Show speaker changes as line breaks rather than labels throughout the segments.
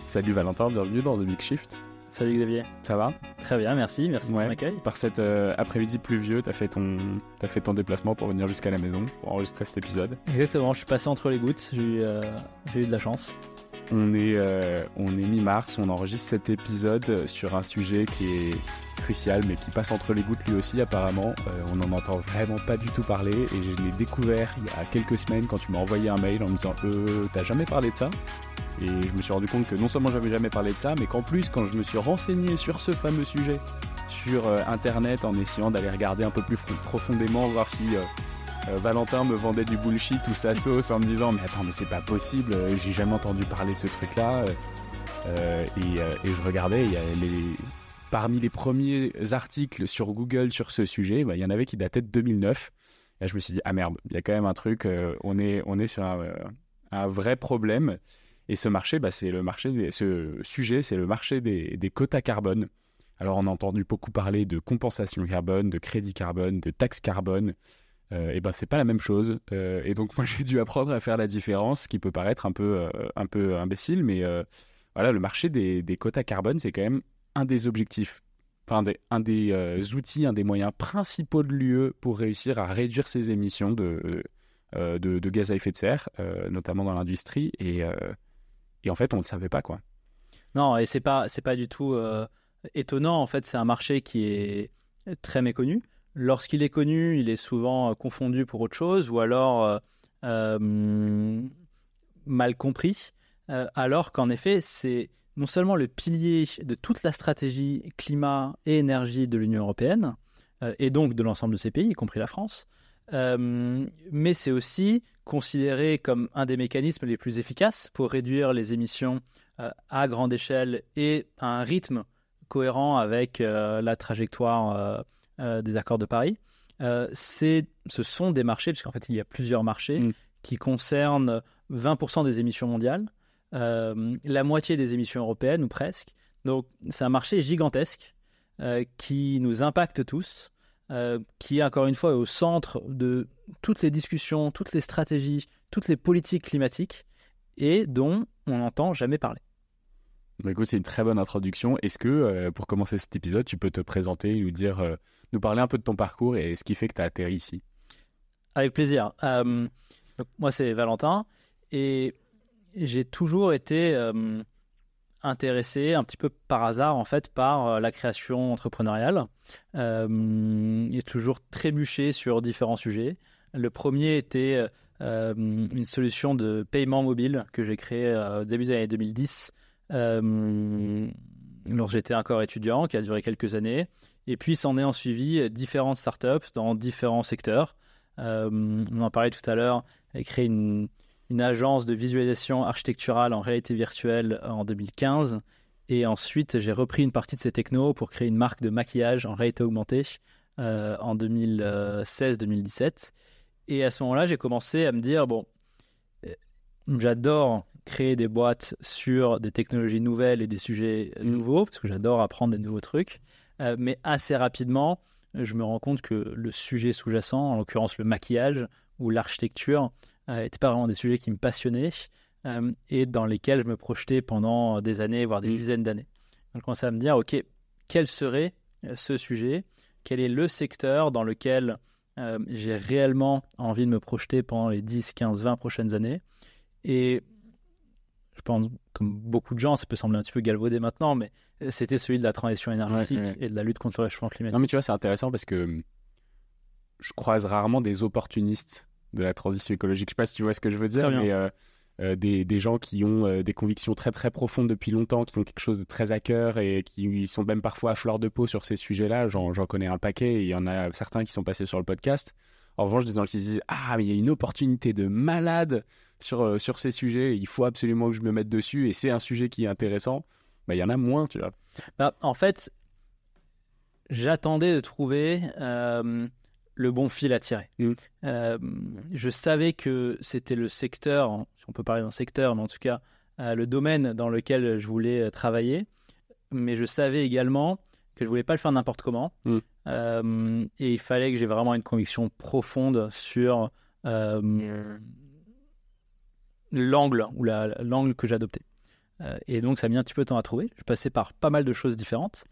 Salut Valentin, bienvenue dans The Big Shift.
Salut Xavier.
Ça va ?
Très bien, merci de ton accueil.
Par cet après-midi pluvieux, t'as fait ton déplacement pour venir jusqu'à la maison pour enregistrer cet épisode.
Exactement, je suis passé entre les gouttes, j'ai eu de la chance.
On est mi-mars, on enregistre cet épisode sur un sujet qui est crucial mais qui passe entre les gouttes lui aussi apparemment. On n'en entend vraiment pas du tout parler et je l'ai découvert il y a quelques semaines quand tu m'as envoyé un mail en me disant t'as jamais parlé de ça ? Et je me suis rendu compte que non seulement j'avais jamais parlé de ça, mais qu'en plus quand je me suis renseigné sur ce fameux sujet sur internet en essayant d'aller regarder un peu plus profondément, voir si Valentin me vendait du bullshit ou sa sauce en me disant mais attends mais c'est pas possible, j'ai jamais entendu parler de ce truc là et je regardais, parmi les premiers articles sur Google sur ce sujet, il y en avait qui dataient de 2009 et là, je me suis dit ah merde, il y a quand même un truc, on est sur un vrai problème. Et ce marché, ce sujet, c'est le marché des quotas carbone. Alors, on a entendu beaucoup parler de compensation carbone, de crédit carbone, de taxe carbone. C'est pas la même chose. Et donc, moi, j'ai dû apprendre à faire la différence, ce qui peut paraître un peu imbécile. Mais voilà, le marché des quotas carbone, c'est quand même un des objectifs, un des outils, un des moyens principaux de l'UE pour réussir à réduire ses émissions de gaz à effet de serre, notamment dans l'industrie. Et en fait, on ne le savait pas, quoi.
Non, et c'est pas du tout étonnant. En fait, c'est un marché qui est très méconnu. Lorsqu'il est connu, il est souvent confondu pour autre chose ou alors mal compris. Alors qu'en effet, c'est non seulement le pilier de toute la stratégie climat et énergie de l'Union européenne et donc de l'ensemble de ses pays, y compris la France. Mais c'est aussi considéré comme un des mécanismes les plus efficaces pour réduire les émissions à grande échelle et à un rythme cohérent avec la trajectoire des accords de Paris. Ce sont des marchés, puisqu'en fait il y a plusieurs marchés qui concernent 20% des émissions mondiales, la moitié des émissions européennes ou presque. Donc c'est un marché gigantesque qui nous impacte tous. Qui, encore une fois, est au centre de toutes les discussions, toutes les stratégies, toutes les politiques climatiques et dont on n'entend jamais parler.
Écoute, c'est une très bonne introduction. Est-ce que, pour commencer cet épisode, tu peux te présenter, nous parler un peu de ton parcours et ce qui fait que tu as atterri ici ?
Avec plaisir. Donc, moi, c'est Valentin et j'ai toujours été intéressé un petit peu par hasard en fait par la création entrepreneuriale. J'ai toujours trébuché sur différents sujets. Le premier était une solution de paiement mobile que j'ai créée au début des années 2010 lorsque j'étais encore étudiant, qui a duré quelques années. Et puis s'en est en suivi différentes startups dans différents secteurs. On en parlait tout à l'heure, j'ai créé une agence de visualisation architecturale en réalité virtuelle en 2015. Et ensuite, j'ai repris une partie de ces technos pour créer une marque de maquillage en réalité augmentée en 2016-2017. Et à ce moment-là, j'ai commencé à me dire, j'adore créer des boîtes sur des technologies nouvelles et des sujets nouveaux, parce que j'adore apprendre des nouveaux trucs. Mais assez rapidement, je me rends compte que le sujet sous-jacent, en l'occurrence le maquillage ou l'architecture, n'étaient pas vraiment des sujets qui me passionnaient et dans lesquels je me projetais pendant des années, voire des dizaines d'années. Donc, je commençais à me dire, OK, quel serait ce sujet ? Quel est le secteur dans lequel j'ai réellement envie de me projeter pendant les 10, 15, 20 prochaines années ? Et je pense, comme beaucoup de gens, ça peut sembler un petit peu galvaudé maintenant, mais c'était celui de la transition énergétique et de la lutte contre le réchauffement climatique.
Non, mais tu vois, c'est intéressant parce que je croise rarement des opportunistes de la transition écologique. Je ne sais pas si tu vois ce que je veux dire, mais des gens qui ont des convictions très très profondes depuis longtemps, qui ont quelque chose de très à cœur et qui sont même parfois à fleur de peau sur ces sujets-là. J'en connais un paquet et il y en a certains qui sont passés sur le podcast. En revanche, des gens qui disent « Ah, mais il y a une opportunité de malade sur ces sujets, il faut absolument que je me mette dessus et c'est un sujet qui est intéressant », il y en a moins, tu vois.
En fait, j'attendais de trouver le bon fil à tirer. Je savais que c'était le secteur, si on peut parler d'un secteur, mais en tout cas le domaine dans lequel je voulais travailler, mais je savais également que je voulais pas le faire n'importe comment et il fallait que j'ai vraiment une conviction profonde sur l'angle l'angle que j'adoptais. Et donc, ça a mis un petit peu de temps à trouver. Je passais par pas mal de choses différentes,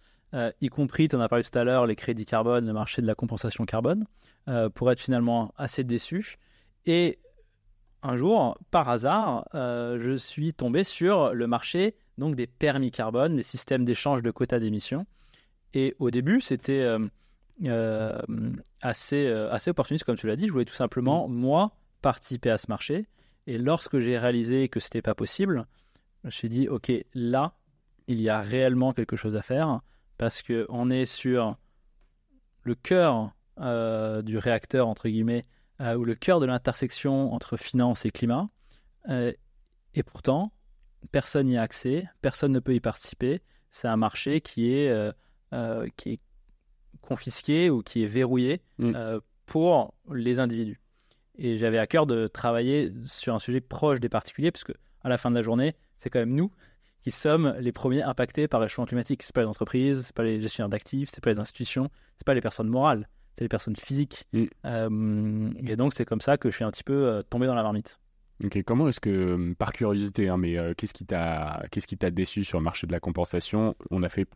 y compris, tu en as parlé tout à l'heure, les crédits carbone, le marché de la compensation carbone, pour être finalement assez déçu. Et un jour, par hasard, je suis tombé sur le marché donc des permis carbone, des systèmes d'échange de quotas d'émissions. Et au début, c'était assez opportuniste, comme tu l'as dit. Je voulais tout simplement, moi, participer à ce marché. Et lorsque j'ai réalisé que ce n'était pas possible, je me suis dit, OK, là, il y a réellement quelque chose à faire parce qu'on est sur le cœur du réacteur, entre guillemets, ou le cœur de l'intersection entre finance et climat. Et pourtant, personne n'y a accès, personne ne peut y participer. C'est un marché qui est confisqué ou qui est verrouillé pour les individus. Et j'avais à cœur de travailler sur un sujet proche des particuliers, parce qu'à la fin de la journée, c'est quand même nous qui sommes les premiers impactés par le changement climatique. Ce n'est pas les entreprises, ce n'est pas les gestionnaires d'actifs, ce n'est pas les institutions, ce n'est pas les personnes morales, c'est les personnes physiques. Et donc, c'est comme ça que je suis un petit peu tombé dans la marmite.
Ok, comment est-ce que, par curiosité, qu'est-ce qui t'a déçu sur le marché de la compensation? On a fait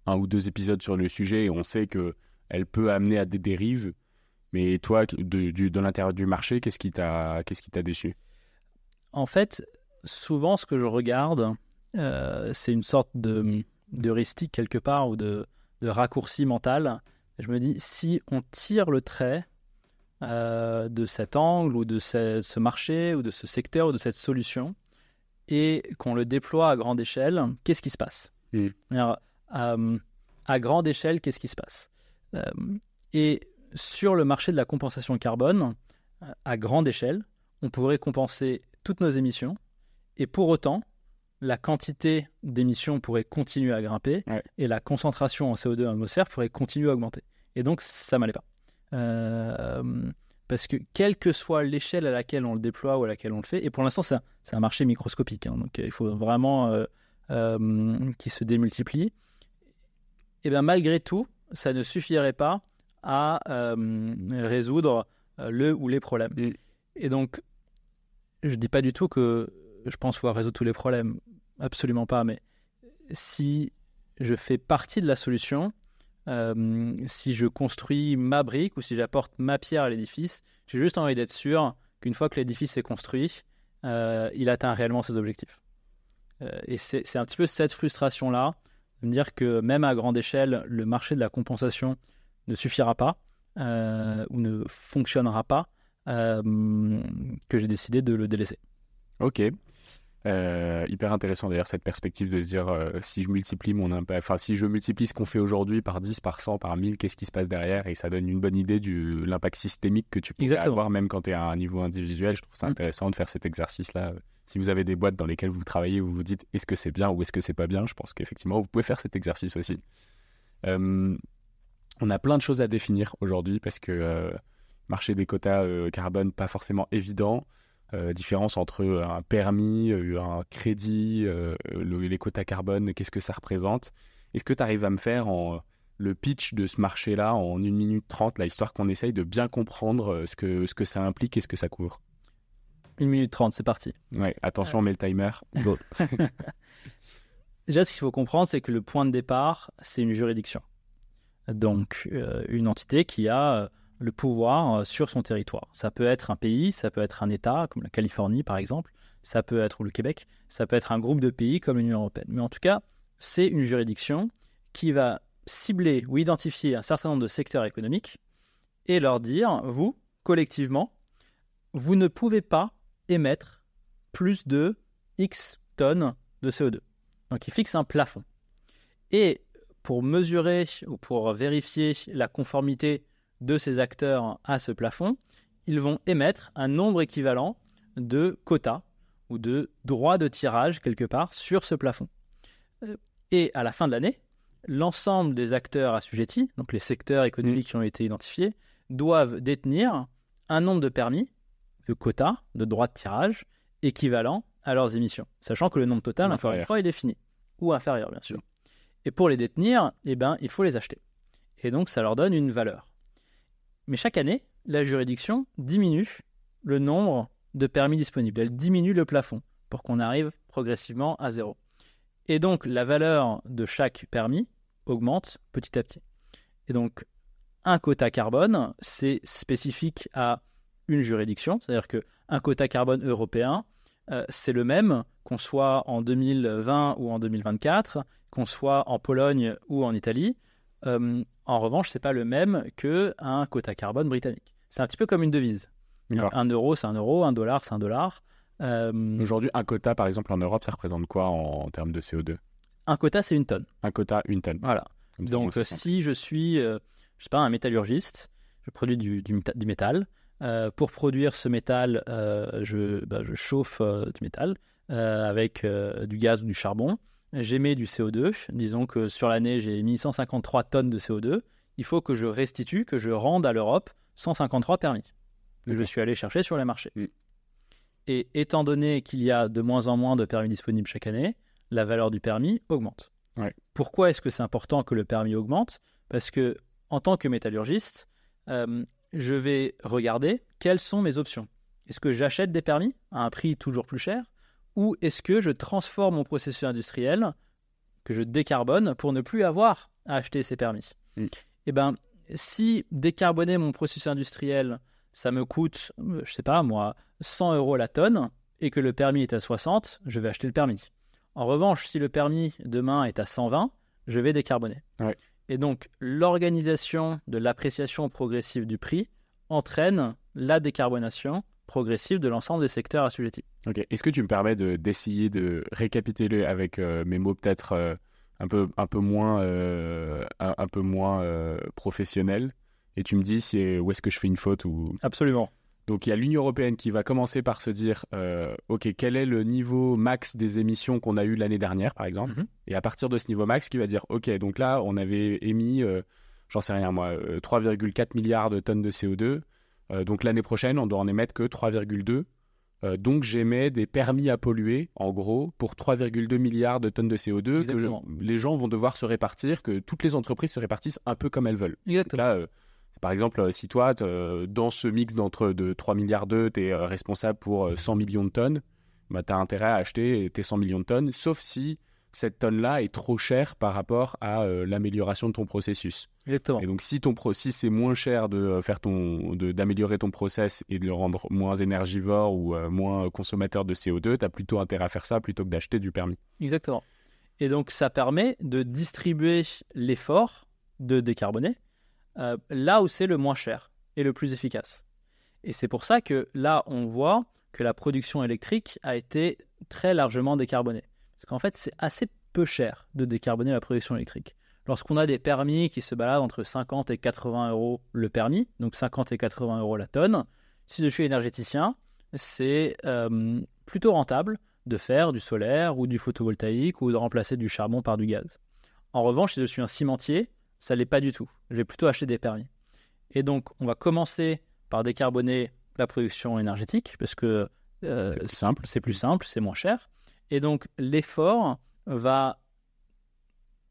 1 ou 2 épisodes sur le sujet et on sait qu'elle peut amener à des dérives. Mais toi, de l'intérieur du marché, qu'est-ce qui t'a déçu?
En fait, souvent, ce que je regarde, c'est une sorte d'heuristique quelque part ou de raccourci mental. Je me dis, si on tire le trait de cet angle ou de ce marché ou de ce secteur ou de cette solution et qu'on le déploie à grande échelle, qu'est-ce qui se passe? Alors, à grande échelle, qu'est-ce qui se passe? Et sur le marché de la compensation carbone, à grande échelle, on pourrait compenser toutes nos émissions et pour autant, la quantité d'émissions pourrait continuer à grimper et la concentration en CO2 dans l'atmosphère pourrait continuer à augmenter. Et donc, ça ne m'allait pas. Parce que quelle que soit l'échelle à laquelle on le déploie ou à laquelle on le fait, et pour l'instant, c'est un marché microscopique, donc il faut vraiment qu'il se démultiplie, et bien malgré tout, ça ne suffirait pas à résoudre le ou les problèmes. Et donc, je ne dis pas du tout que je pense pouvoir résoudre tous les problèmes, absolument pas, mais si je fais partie de la solution, si je construis ma brique ou si j'apporte ma pierre à l'édifice, j'ai juste envie d'être sûr qu'une fois que l'édifice est construit, il atteint réellement ses objectifs. Et c'est un petit peu cette frustration-là, de me dire que même à grande échelle, le marché de la compensation ne suffira pas ou ne fonctionnera pas, que j'ai décidé de le délaisser.
Ok. Hyper intéressant d'ailleurs cette perspective de se dire si je multiplie mon impact, enfin si je multiplie ce qu'on fait aujourd'hui par 10, par 100, par 1000, qu'est-ce qui se passe derrière? Et ça donne une bonne idée de l'impact systémique que tu peux avoir même quand tu es à un niveau individuel. Je trouve ça intéressant de faire cet exercice-là. Si vous avez des boîtes dans lesquelles vous travaillez, vous vous dites est-ce que c'est bien ou est-ce que c'est pas bien, je pense qu'effectivement vous pouvez faire cet exercice aussi. On a plein de choses à définir aujourd'hui parce que marché des quotas carbone pas forcément évident. Différence entre un permis, un crédit, les quotas carbone, qu'est-ce que ça représente? Est-ce que tu arrives à me faire le pitch de ce marché-là en 1 minute 30, là, histoire qu'on essaye de bien comprendre ce que ça implique et ce que ça couvre?
1 minute 30, c'est parti.
Ouais, attention, on met le timer. Go.
Déjà, ce qu'il faut comprendre, c'est que le point de départ, c'est une juridiction. Donc, une entité qui a le pouvoir sur son territoire. Ça peut être un pays, ça peut être un État, comme la Californie par exemple, ça peut être, ou le Québec, ça peut être un groupe de pays comme l'Union européenne. Mais en tout cas, c'est une juridiction qui va cibler ou identifier un certain nombre de secteurs économiques et leur dire, vous, collectivement, vous ne pouvez pas émettre plus de X tonnes de CO2. Donc, ils fixent un plafond. Et pour mesurer ou pour vérifier la conformité de ces acteurs à ce plafond, ils vont émettre un nombre équivalent de quotas ou de droits de tirage quelque part sur ce plafond. Et à la fin de l'année, l'ensemble des acteurs assujettis, donc les secteurs économiques qui ont été identifiés, doivent détenir un nombre de permis, de quotas, de droits de tirage équivalent à leurs émissions, sachant que le nombre total, encore une fois, il est fini, ou inférieur bien sûr. Et pour les détenir, il faut les acheter. Et donc ça leur donne une valeur. Mais chaque année, la juridiction diminue le nombre de permis disponibles. Elle diminue le plafond pour qu'on arrive progressivement à 0. Et donc, la valeur de chaque permis augmente petit à petit. Et donc, un quota carbone, c'est spécifique à une juridiction, c'est-à-dire qu'un quota carbone européen, c'est le même qu'on soit en 2020 ou en 2024, qu'on soit en Pologne ou en Italie. En revanche, ce n'est pas le même qu'un quota carbone britannique. C'est un petit peu comme une devise.
D'accord.
1 euro, c'est 1 euro, 1 dollar, c'est 1 dollar.
Aujourd'hui, un quota, par exemple, en Europe, ça représente quoi en termes de CO2?
Un quota, c'est 1 tonne.
Un quota, 1 tonne.
Voilà.
Comme ça,
Donc,
on sait.
si je suis, je sais pas, un métallurgiste, je produis du métal. Pour produire ce métal, je chauffe du métal avec du gaz ou du charbon. J'émets du CO2. Disons que sur l'année, j'ai émis 153 tonnes de CO2. Il faut que je restitue, que je rende à l'Europe 153 permis que je suis allé chercher sur les marchés. Et étant donné qu'il y a de moins en moins de permis disponibles chaque année, la valeur du permis augmente.
Ouais.
Pourquoi est-ce que c'est important que le permis augmente? Parce que en tant que métallurgiste, je vais regarder quelles sont mes options. Est-ce que j'achète des permis à un prix toujours plus cher ou est-ce que je transforme mon processus industriel, que je décarbone pour ne plus avoir à acheter ces permis? Eh bien, si décarboner mon processus industriel, ça me coûte, je sais pas moi, 100 € la tonne et que le permis est à 60, je vais acheter le permis. En revanche, si le permis demain est à 120, je vais décarboner.
Ouais.
Et donc, l'organisation de l'appréciation progressive du prix entraîne la décarbonation progressive de l'ensemble des secteurs assujettis.
Ok. Est-ce que tu me permets d'essayer de récapituler avec mes mots peut-être un peu moins professionnels et tu me dis où est-ce que je fais une faute ou...
Absolument.
Donc il y a l'Union européenne qui va commencer par se dire ok, quel est le niveau max des émissions qu'on a eu l'année dernière par exemple, et à partir de ce niveau max qui va dire ok, donc là on avait émis j'en sais rien moi 3,4 milliards de tonnes de CO2, donc l'année prochaine on doit en émettre que 3,2, donc j'émets des permis à polluer en gros pour 3,2 milliards de tonnes de CO2.
Exactement.
Que les gens vont devoir se répartir, que toutes les entreprises se répartissent un peu comme elles veulent.
Exactement.
Donc là, par exemple, si toi, dans ce mix de 3 milliards d'eux, tu es responsable pour 100 millions de tonnes, bah, tu as intérêt à acheter tes 100 millions de tonnes, sauf si cette tonne-là est trop chère par rapport à l'amélioration de ton processus.
Exactement.
Et donc, si c'est moins cher d'améliorer ton process et de le rendre moins énergivore ou moins consommateur de CO2, tu as plutôt intérêt à faire ça plutôt que d'acheter du permis.
Exactement. Et donc, ça permet de distribuer l'effort de décarboner là où c'est le moins cher et le plus efficace. Et c'est pour ça que là, on voit que la production électrique a été très largement décarbonée. Parce qu'en fait, c'est assez peu cher de décarboner la production électrique. Lorsqu'on a des permis qui se baladent entre 50 et 80 € le permis, donc 50 et 80 € la tonne, si je suis énergéticien, c'est plutôt rentable de faire du solaire ou du photovoltaïque ou de remplacer du charbon par du gaz. En revanche, si je suis un cimentier, ça ne l'est pas du tout. Je vais plutôt acheter des permis. Et donc, on va commencer par décarboner la production énergétique parce que c'est plus simple, c'est moins cher. Et donc, l'effort va,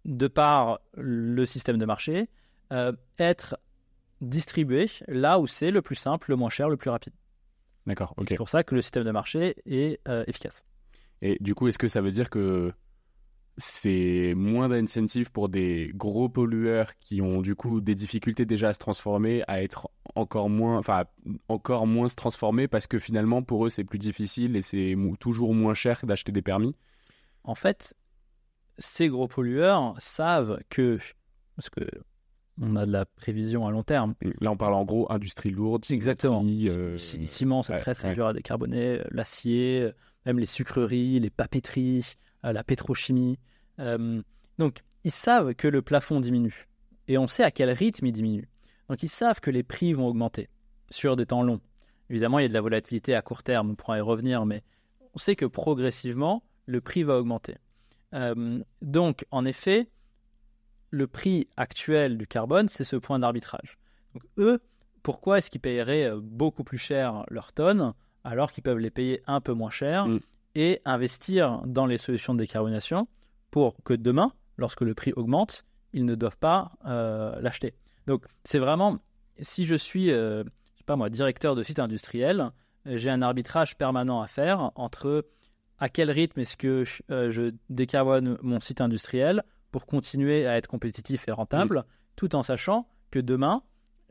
de par le système de marché, être distribué là où c'est le plus simple, le moins cher, le plus rapide.
D'accord, ok.
C'est pour ça que le système de marché est efficace.
Et du coup, est-ce que ça veut dire que c'est moins d'incentive pour des gros pollueurs qui ont du coup des difficultés déjà à se transformer, à être encore moins se transformer parce que finalement pour eux c'est plus difficile et c'est toujours moins cher d'acheter des permis?
En fait, ces gros pollueurs savent que, parce que on a de la prévision à long terme.
Là on parle en gros industrie lourde.
Exactement.
Cimenterie,
Ciment, c'est très dur à décarboner, l'acier, même les sucreries, les papeteries, la pétrochimie. Donc, ils savent que le plafond diminue. Et on sait à quel rythme il diminue. Donc, ils savent que les prix vont augmenter sur des temps longs. Évidemment, il y a de la volatilité à court terme, on pourra y revenir, mais on sait que progressivement, le prix va augmenter. Donc, en effet, le prix actuel du carbone, c'est ce point d'arbitrage. Donc, eux, pourquoi est-ce qu'ils paieraient beaucoup plus cher leurs tonnes alors qu'ils peuvent les payer un peu moins cher et investir dans les solutions de décarbonation pour que demain, lorsque le prix augmente, ils ne doivent pas l'acheter. Donc, c'est vraiment, si je suis, je sais pas moi, directeur de site industriel, j'ai un arbitrage permanent à faire entre à quel rythme est-ce que je décarbone mon site industriel pour continuer à être compétitif et rentable, tout en sachant que demain,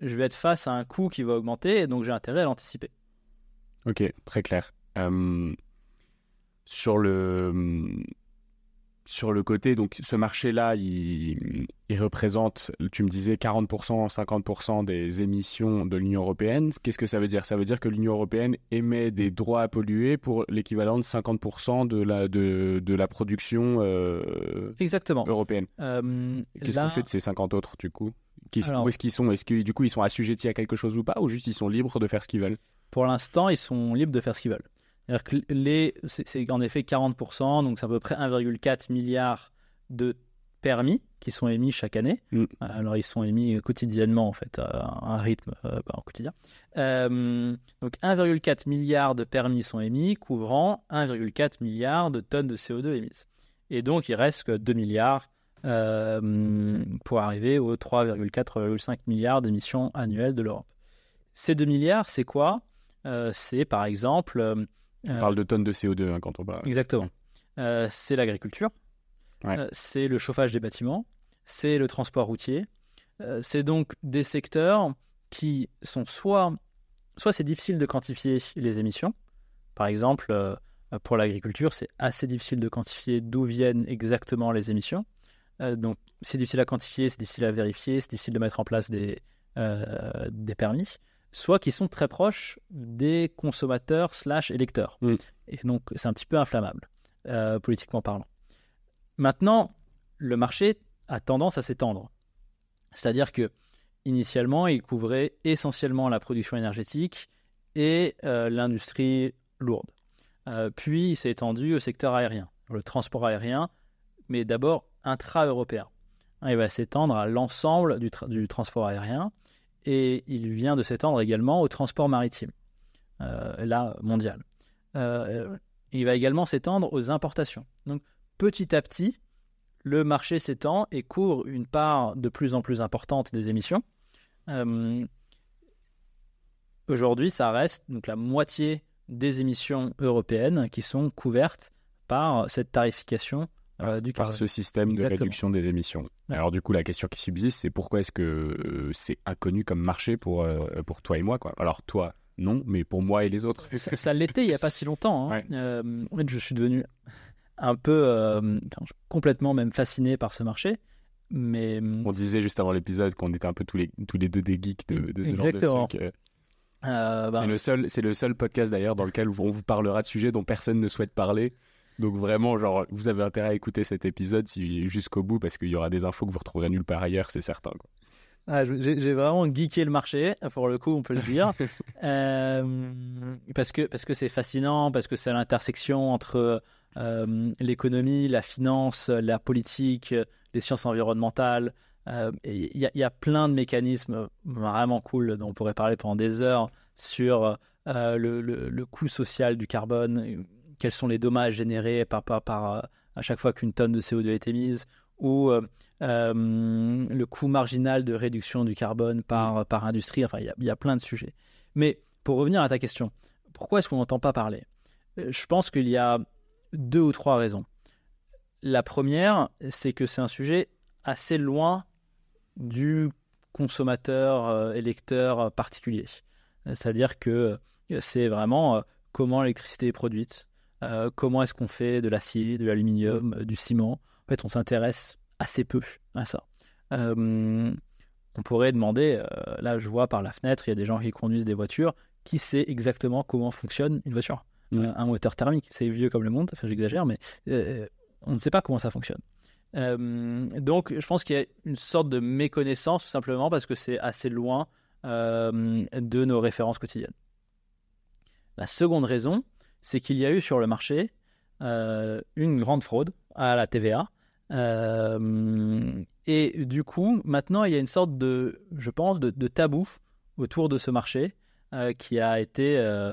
je vais être face à un coût qui va augmenter et donc j'ai intérêt à l'anticiper.
Ok, très clair. Sur le côté, donc ce marché-là, il représente, tu me disais, 40%, 50% des émissions de l'Union européenne. Qu'est-ce que ça veut dire? Ça veut dire que l'Union européenne émet des droits à polluer pour l'équivalent de 50% de la production
Exactement.
européenne. Qu'est-ce qu'on fait de ces 50 autres, du coup? Où est-ce qu'ils sont? Est-ce que, du coup, ils sont assujettis à quelque chose ou pas? Ou juste ils sont libres de faire ce qu'ils veulent?
Pour l'instant, ils sont libres de faire ce qu'ils veulent. C'est-à-dire que c'est en effet 40%, donc c'est à peu près 1,4 milliard de permis qui sont émis chaque année. Alors ils sont émis quotidiennement en fait, à un rythme en quotidien. Donc 1,4 milliard de permis sont émis, couvrant 1,4 milliard de tonnes de CO2 émises. Et donc il reste que 2 milliards pour arriver aux 3,4-3,5 milliards d'émissions annuelles de l'Europe. Ces 2 milliards, c'est quoi? C'est par exemple...
On parle de tonnes de CO2 quand on parle.
Exactement. C'est l'agriculture, c'est le chauffage des bâtiments, c'est le transport routier. C'est donc des secteurs qui sont soit c'est difficile de quantifier les émissions. Par exemple, pour l'agriculture, c'est assez difficile de quantifier d'où viennent exactement les émissions. Donc c'est difficile à quantifier, c'est difficile à vérifier, c'est difficile de mettre en place des permis. Soit qui sont très proches des consommateurs / électeurs. Et donc, c'est un petit peu inflammable, politiquement parlant. Maintenant, le marché a tendance à s'étendre. C'est-à-dire que initialement, il couvrait essentiellement la production énergétique et l'industrie lourde. Puis, il s'est étendu au secteur aérien, le transport aérien, mais d'abord intra-européen. Il va s'étendre à l'ensemble du transport aérien. Et il vient de s'étendre également au transport maritime, là, mondial. Il va également s'étendre aux importations. Donc, petit à petit, le marché s'étend et couvre une part de plus en plus importante des émissions. Aujourd'hui, ça reste donc la moitié des émissions européennes qui sont couvertes par cette tarification du carbone.
Par ce système de réduction des émissions. Ouais. Alors du coup, la question qui subsiste, c'est pourquoi est-ce que c'est inconnu comme marché pour toi et moi, quoi. Alors toi, non, mais pour moi et les autres.
Ça l'était il n'y a pas si longtemps. Hein. Ouais. En fait, je suis devenu un peu, complètement même fasciné par ce marché. Mais...
On disait juste avant l'épisode qu'on était un peu tous les deux des geeks de ce genre de truc. C'est le seul podcast d'ailleurs dans lequel on vous parlera de sujets dont personne ne souhaite parler. Donc vraiment, genre, vous avez intérêt à écouter cet épisode jusqu'au bout parce qu'il y aura des infos que vous retrouverez nulle part ailleurs, c'est certain, quoi.
J'ai vraiment geeké le marché, pour le coup, on peut le dire. Parce que c'est fascinant, parce que c'est à l'intersection entre l'économie, la finance, la politique, les sciences environnementales. Il y a plein de mécanismes vraiment cool dont on pourrait parler pendant des heures sur le coût social du carbone. Quels sont les dommages générés par à chaque fois qu'une tonne de CO2 est émise, ou le coût marginal de réduction du carbone par industrie. Enfin, il y a plein de sujets. Mais pour revenir à ta question, pourquoi est-ce qu'on n'entend pas parler? Je pense qu'il y a 2 ou 3 raisons. La première, c'est que c'est un sujet assez loin du consommateur, électeur particulier. C'est-à-dire que c'est vraiment comment l'électricité est produite, comment est-ce qu'on fait de l'acier, de l'aluminium, du ciment. En fait, on s'intéresse assez peu à ça. On pourrait demander, là je vois par la fenêtre, il y a des gens qui conduisent des voitures, qui sait exactement comment fonctionne une voiture, un moteur thermique. C'est vieux comme le monde, enfin j'exagère, mais on ne sait pas comment ça fonctionne. Donc je pense qu'il y a une sorte de méconnaissance, tout simplement parce que c'est assez loin de nos références quotidiennes. La seconde raison, c'est qu'il y a eu sur le marché une grande fraude à la TVA. Et du coup, maintenant, il y a une sorte je pense, de tabou autour de ce marché qui a été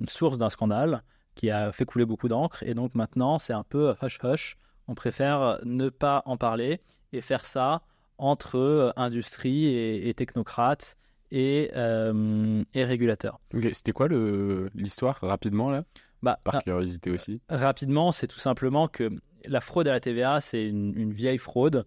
source d'un scandale, qui a fait couler beaucoup d'encre. Et donc maintenant, c'est un peu hush-hush. On préfère ne pas en parler et faire ça entre industrie et technocrates et régulateurs.
Okay. C'était quoi l'histoire rapidement là? Par curiosité aussi.
Rapidement, c'est tout simplement que la fraude à la TVA, c'est une vieille fraude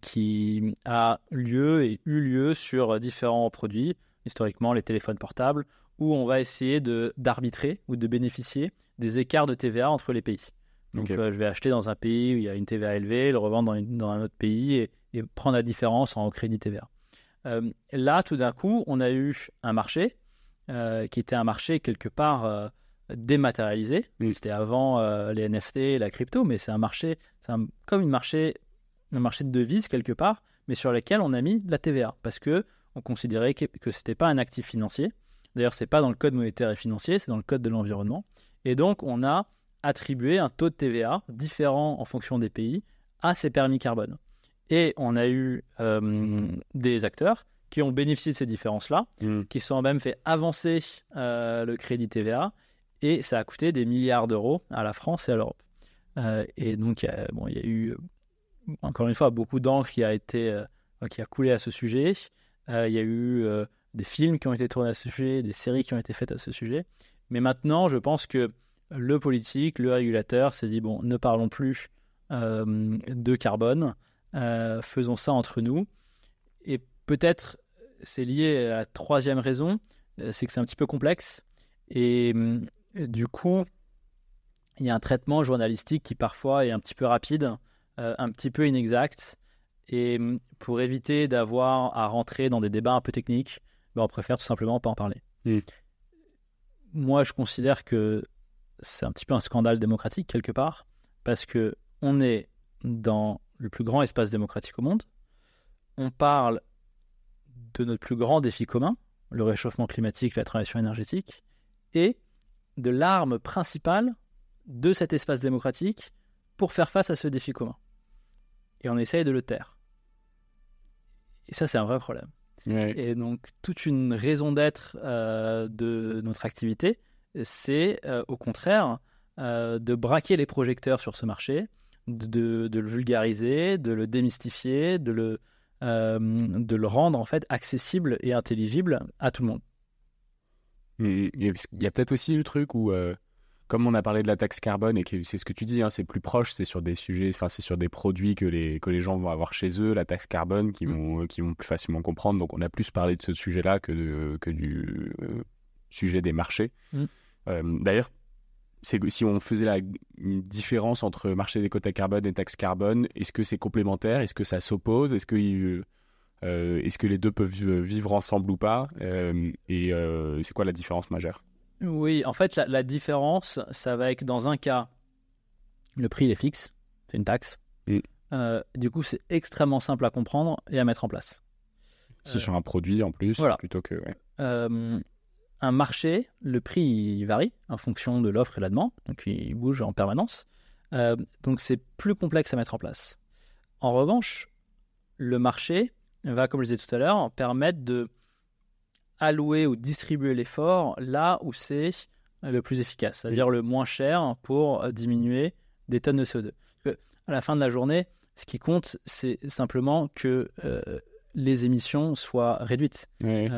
qui a lieu et eu lieu sur différents produits, historiquement les téléphones portables, où on va essayer d'arbitrer ou de bénéficier des écarts de TVA entre les pays. Donc je vais acheter dans un pays où il y a une TVA élevée, le revendre dans un autre pays et prendre la différence en crédit TVA. Là, tout d'un coup, on a eu un marché qui était un marché quelque part dématérialisé. C'était avant les NFT, la crypto, mais c'est un marché, comme un marché de devises quelque part, mais sur lequel on a mis la TVA parce que on considérait que c'était pas un actif financier. D'ailleurs, c'est pas dans le code monétaire et financier, c'est dans le code de l'environnement. Et donc, on a attribué un taux de TVA différent en fonction des pays à ces permis carbone. Et on a eu des acteurs qui ont bénéficié de ces différences-là, qui se sont même fait avancer le crédit TVA, et ça a coûté des milliards d'euros à la France et à l'Europe. Et donc, il y a eu, encore une fois, beaucoup d'encre qui a coulé à ce sujet. Il y a eu des films qui ont été tournés à ce sujet, des séries qui ont été faites à ce sujet. Mais maintenant, je pense que le politique, le régulateur s'est dit, bon, ne parlons plus de carbone, faisons ça entre nous. Et peut-être, c'est lié à la troisième raison, c'est que c'est un petit peu complexe. Et du coup, il y a un traitement journalistique qui parfois est un petit peu rapide, un petit peu inexact. Et pour éviter d'avoir à rentrer dans des débats un peu techniques, on préfère tout simplement pas en parler. Moi, je considère que c'est un petit peu un scandale démocratique quelque part, parce qu'on est dans le plus grand espace démocratique au monde. On parle de notre plus grand défi commun, le réchauffement climatique, la transition énergétique, et de l'arme principale de cet espace démocratique pour faire face à ce défi commun. Et on essaye de le taire. Et ça, c'est un vrai problème.
Ouais.
Et donc, toute une raison d'être de notre activité, c'est au contraire de braquer les projecteurs sur ce marché, de le vulgariser, de le démystifier, de le rendre en fait accessible et intelligible à tout le monde.
Il y a peut-être aussi le truc où, comme on a parlé de la taxe carbone et que c'est ce que tu dis, hein, c'est plus proche, c'est sur des sujets, enfin c'est sur des produits que les gens vont avoir chez eux, la taxe carbone qui vont plus facilement comprendre. Donc on a plus parlé de ce sujet-là que du sujet des marchés. D'ailleurs, si on faisait une différence entre marché des quotas carbone et taxe carbone, est-ce que c'est complémentaire? Est-ce que ça s'oppose? Est-ce que les deux peuvent vivre ensemble ou pas? Et c'est quoi la différence majeure?
Oui, en fait, la différence, ça va être que dans un cas, le prix il est fixe, c'est une taxe. Du coup, c'est extrêmement simple à comprendre et à mettre en place.
C'est sur un produit en plus,
voilà.
Plutôt que... Ouais.
Un marché, le prix il varie en fonction de l'offre et la demande, donc il bouge en permanence. Donc c'est plus complexe à mettre en place. En revanche, le marché va, comme je disais tout à l'heure, permettre de allouer ou distribuer l'effort là où c'est le plus efficace, c'est-à-dire le moins cher pour diminuer des tonnes de CO2. Parce que à la fin de la journée, ce qui compte, c'est simplement que les émissions soient réduites.
Ouais.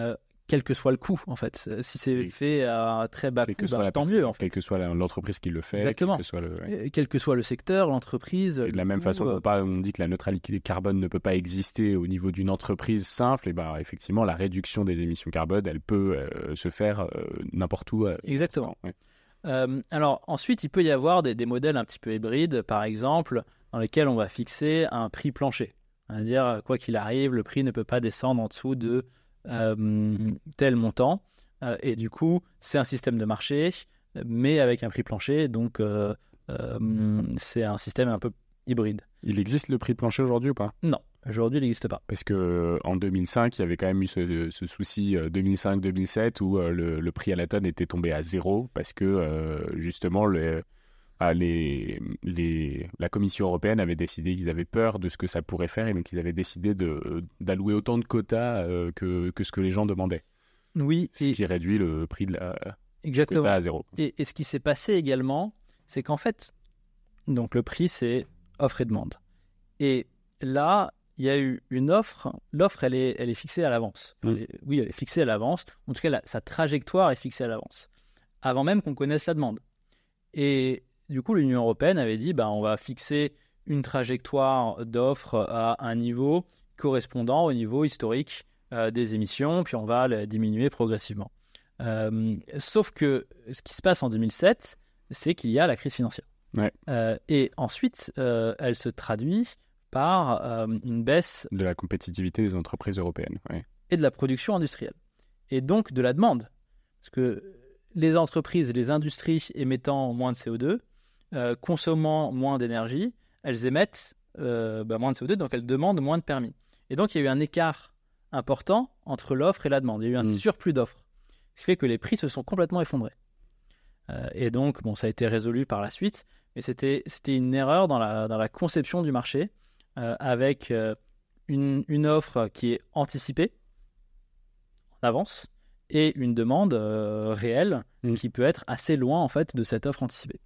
Quel que soit le coût, en fait. Si c'est fait à très bas coût, tant mieux, en fait.
Quelle que soit l'entreprise qui le fait.
Exactement. Quel que soit le secteur, l'entreprise.
Et de la même façon, on dit que la neutralité carbone ne peut pas exister au niveau d'une entreprise simple, et ben effectivement, la réduction des émissions carbone, elle peut se faire n'importe où.
Exactement. Alors, ensuite, il peut y avoir des modèles un petit peu hybrides, par exemple, dans lesquels on va fixer un prix plancher. C'est-à-dire, quoi qu'il arrive, le prix ne peut pas descendre en dessous de tel montant, et du coup c'est un système de marché mais avec un prix plancher, donc c'est un système un peu hybride.
Il existe le prix plancher aujourd'hui ou pas?
Non, aujourd'hui il n'existe pas.
Parce qu'en 2005 il y avait quand même eu ce souci 2005-2007 où le prix à la tonne était tombé à zéro parce que justement la Commission européenne avait décidé qu'ils avaient peur de ce que ça pourrait faire et donc ils avaient décidé d'allouer autant de quotas que ce que les gens demandaient.
Oui.
Ce qui réduit le prix de la
Exactement.
quota à zéro.
Et ce qui s'est passé également, c'est qu'en fait, donc le prix c'est offre et demande. Et là, il y a eu une offre. L'offre, elle est fixée à l'avance. Elle est fixée à l'avance. En tout cas, sa trajectoire est fixée à l'avance, avant même qu'on connaisse la demande. Et du coup, l'Union européenne avait dit, on va fixer une trajectoire d'offre à un niveau correspondant au niveau historique des émissions, puis on va le diminuer progressivement. Sauf que ce qui se passe en 2007, c'est qu'il y a la crise financière.
Ouais.
Et ensuite, elle se traduit par une baisse
de la compétitivité des entreprises européennes. Ouais.
Et de la production industrielle. Et donc de la demande. Parce que les entreprises, les industries émettant moins de CO2, consommant moins d'énergie, elles émettent moins de CO2, donc elles demandent moins de permis. Et donc il y a eu un écart important entre l'offre et la demande. Il y a eu un surplus d'offres. Ce qui fait que les prix se sont complètement effondrés. Et donc, ça a été résolu par la suite, mais c'était une erreur dans la conception du marché, avec une offre qui est anticipée en avance et une demande réelle qui peut être assez loin en fait de cette offre anticipée.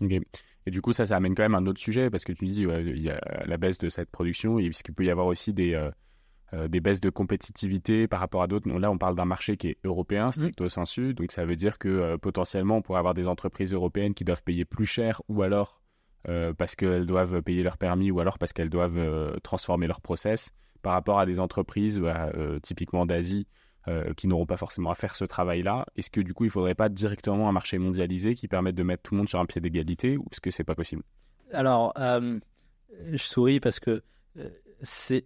Okay. Et du coup, ça amène quand même un autre sujet, parce que tu dis il y a la baisse de cette production, et puisqu'il peut y avoir aussi des baisses de compétitivité par rapport à d'autres. Là, on parle d'un marché qui est européen, stricto sensu, donc ça veut dire que potentiellement, on pourrait avoir des entreprises européennes qui doivent payer plus cher, ou alors parce qu'elles doivent payer leur permis, ou alors parce qu'elles doivent transformer leur process, par rapport à des entreprises typiquement d'Asie, qui n'auront pas forcément à faire ce travail-là. Est-ce que du coup, il ne faudrait pas directement un marché mondialisé qui permette de mettre tout le monde sur un pied d'égalité, ou est-ce que ce n'est pas possible?
Alors, je souris parce que c'est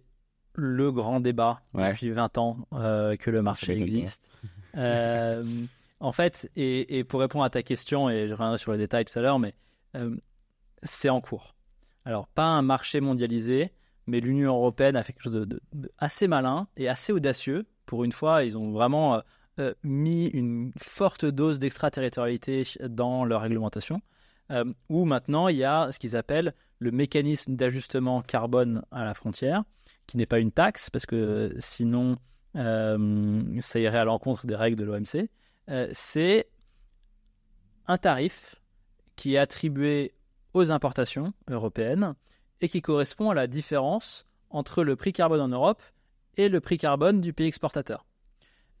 le grand débat depuis 20 ans que le marché existe. En fait, et pour répondre à ta question, et je reviendrai sur les détails tout à l'heure, mais c'est en cours. Alors, pas un marché mondialisé, mais l'Union européenne a fait quelque chose de assez malin et assez audacieux. Pour une fois, ils ont vraiment mis une forte dose d'extraterritorialité dans leur réglementation, où maintenant il y a ce qu'ils appellent le mécanisme d'ajustement carbone à la frontière, qui n'est pas une taxe, parce que sinon ça irait à l'encontre des règles de l'OMC. C'est un tarif qui est attribué aux importations européennes et qui correspond à la différence entre le prix carbone en Europe et le prix carbone du pays exportateur.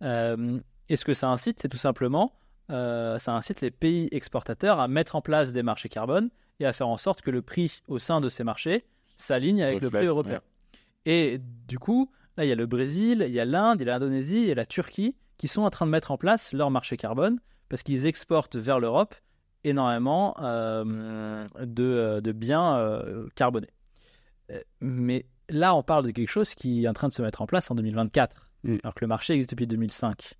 Et ce que ça incite, c'est tout simplement, ça incite les pays exportateurs à mettre en place des marchés carbone et à faire en sorte que le prix au sein de ces marchés s'aligne avec le prix européen. Ouais. Et du coup, là, il y a le Brésil, il y a l'Inde, il y a l'Indonésie, il y a la Turquie qui sont en train de mettre en place leur marché carbone parce qu'ils exportent vers l'Europe énormément de biens carbonés. Mais là, on parle de quelque chose qui est en train de se mettre en place en 2024, alors que le marché existe depuis 2005.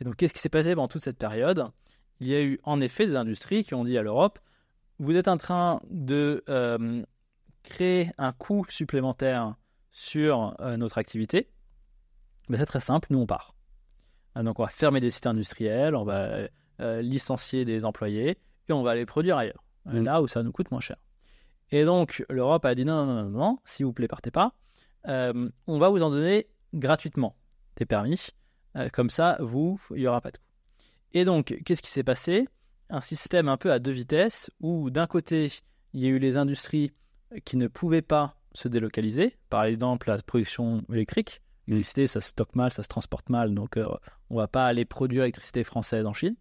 Et donc, qu'est-ce qui s'est passé pendant toute cette période? Il y a eu en effet des industries qui ont dit à l'Europe, vous êtes en train de créer un coût supplémentaire sur notre activité. Mais c'est très simple, nous on part. Donc on va fermer des sites industriels, on va licencier des employés et on va aller produire ailleurs, là où ça nous coûte moins cher. Et donc l'Europe a dit non, s'il vous plaît, partez pas. On va vous en donner gratuitement des permis. Comme ça, il n'y aura pas de coût. Et donc, qu'est-ce qui s'est passé? Un système un peu à deux vitesses où d'un côté, il y a eu les industries qui ne pouvaient pas se délocaliser. Par exemple, la production électrique. L'électricité, ça se stocke mal, ça se transporte mal, donc on ne va pas aller produire l'électricité française en Chine.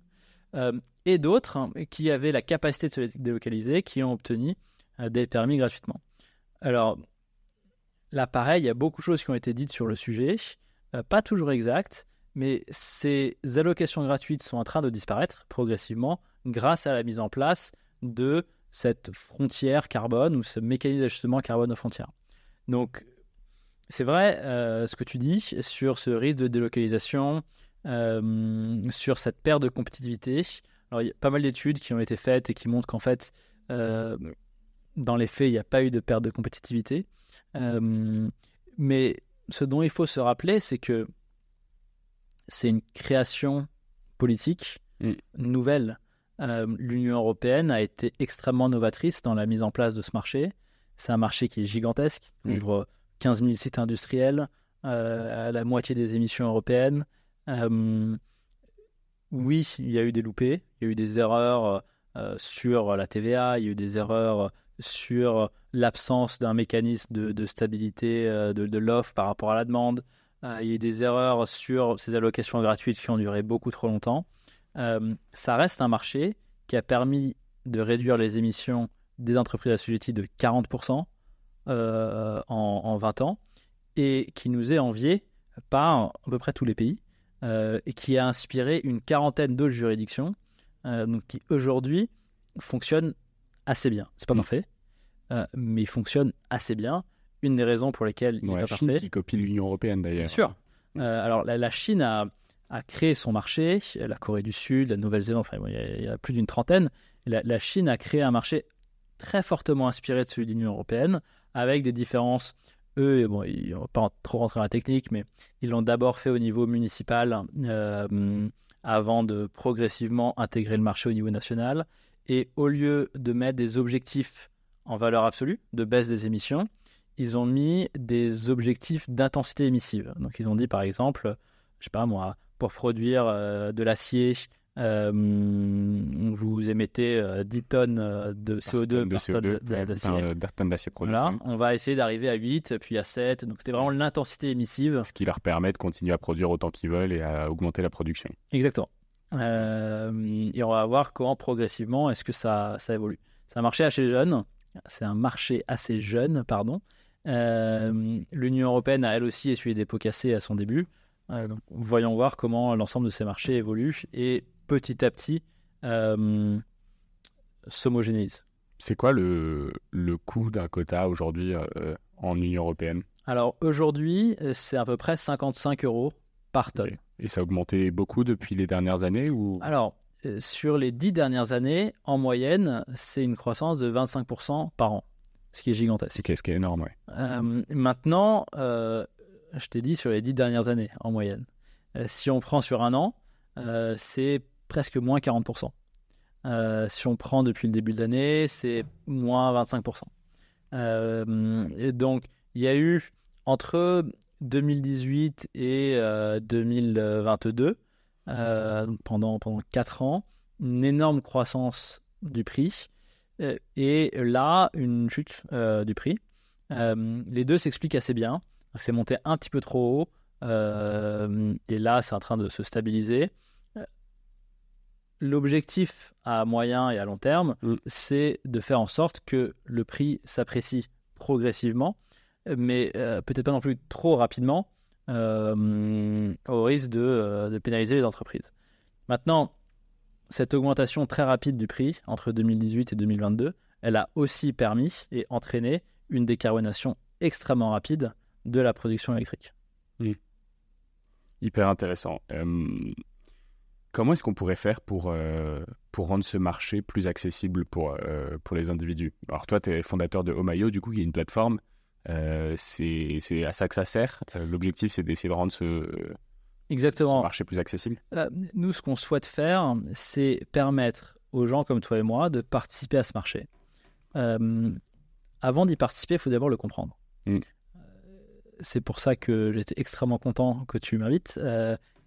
Et d'autres qui avaient la capacité de se délocaliser, qui ont obtenu des permis gratuitement. Alors, là, pareil, il y a beaucoup de choses qui ont été dites sur le sujet, pas toujours exactes, mais ces allocations gratuites sont en train de disparaître progressivement grâce à la mise en place de cette frontière carbone ou ce mécanisme d'ajustement carbone aux frontières. Donc, c'est vrai ce que tu dis sur ce risque de délocalisation, sur cette perte de compétitivité. Alors, il y a pas mal d'études qui ont été faites et qui montrent qu'en fait, dans les faits, il n'y a pas eu de perte de compétitivité. Mais ce dont il faut se rappeler, c'est que c'est une création politique nouvelle. L'Union européenne a été extrêmement novatrice dans la mise en place de ce marché. C'est un marché qui est gigantesque, qui ouvre 15 000 sites industriels, à la moitié des émissions européennes. Oui, il y a eu des loupés, il y a eu des erreurs sur la TVA, il y a eu des erreurs sur l'absence d'un mécanisme de stabilité de l'offre par rapport à la demande. Il y a eu des erreurs sur ces allocations gratuites qui ont duré beaucoup trop longtemps. Ça reste un marché qui a permis de réduire les émissions des entreprises assujetties de 40% en 20 ans et qui nous est envié par à peu près tous les pays et qui a inspiré une quarantaine d'autres juridictions donc qui aujourd'hui fonctionnent assez bien. C'est pas parfait, mais il fonctionne assez bien. Une des raisons pour lesquelles il n'est pas
Chine
parfait.
qui copie l'Union européenne d'ailleurs.
Bien sûr. Alors la Chine a créé son marché, la Corée du Sud, la Nouvelle-Zélande, enfin, il y a plus d'une trentaine. La Chine a créé un marché très fortement inspiré de celui de l'Union européenne, avec des différences. Eux, bon, ils ne vont pas trop rentrer dans la technique, mais ils l'ont d'abord fait au niveau municipal avant de progressivement intégrer le marché au niveau national. Et au lieu de mettre des objectifs en valeur absolue de baisse des émissions, ils ont mis des objectifs d'intensité émissive. Donc ils ont dit par exemple, je sais pas moi, pour produire de l'acier, vous émettez 10 tonnes de CO2 par
tonne d'acier produit.
Voilà, on va essayer d'arriver à 8, puis à 7. Donc c'était vraiment l'intensité émissive.
Ce qui leur permet de continuer à produire autant qu'ils veulent et à augmenter la production.
Exactement. Et on va voir comment progressivement est-ce que ça évolue. C'est un marché assez jeune. Pardon. L'Union européenne a elle aussi essuyé des pots cassés à son début. Donc, voyons voir comment l'ensemble de ces marchés évolue et petit à petit s'homogénéise.
C'est quoi le coût d'un quota aujourd'hui en Union européenne?
Alors aujourd'hui, c'est à peu près 55 € par tonne.
Et ça a augmenté beaucoup depuis les dernières années ou...
Alors, sur les 10 dernières années, en moyenne, c'est une croissance de 25% par an, ce qui est gigantesque.
Ce qui est énorme, oui.
Maintenant, je t'ai dit sur les 10 dernières années, en moyenne. Si on prend sur un an, c'est presque moins 40%. Si on prend depuis le début de l'année, c'est moins 25%. Et donc, il y a eu entre 2018 et 2022, pendant 4 ans, une énorme croissance du prix et là, une chute du prix. Les deux s'expliquent assez bien. C'est monté un petit peu trop haut et là, c'est en train de se stabiliser. L'objectif à moyen et à long terme, c'est de faire en sorte que le prix s'apprécie progressivement, mais peut-être pas non plus trop rapidement, au risque de pénaliser les entreprises. Maintenant, cette augmentation très rapide du prix entre 2018 et 2022, elle a aussi permis et entraîné une décarbonation extrêmement rapide de la production électrique.
Hyper intéressant. Comment est-ce qu'on pourrait faire pour rendre ce marché plus accessible pour les individus? Alors toi, tu es fondateur de Home.io, du coup, qui est une plateforme. C'est à ça que ça sert. L'objectif, c'est d'essayer de rendre ce marché plus accessible.
Nous, ce qu'on souhaite faire, c'est permettre aux gens comme toi et moi de participer à ce marché. Avant d'y participer, il faut d'abord le comprendre. C'est pour ça que j'étais extrêmement content que tu m'invites.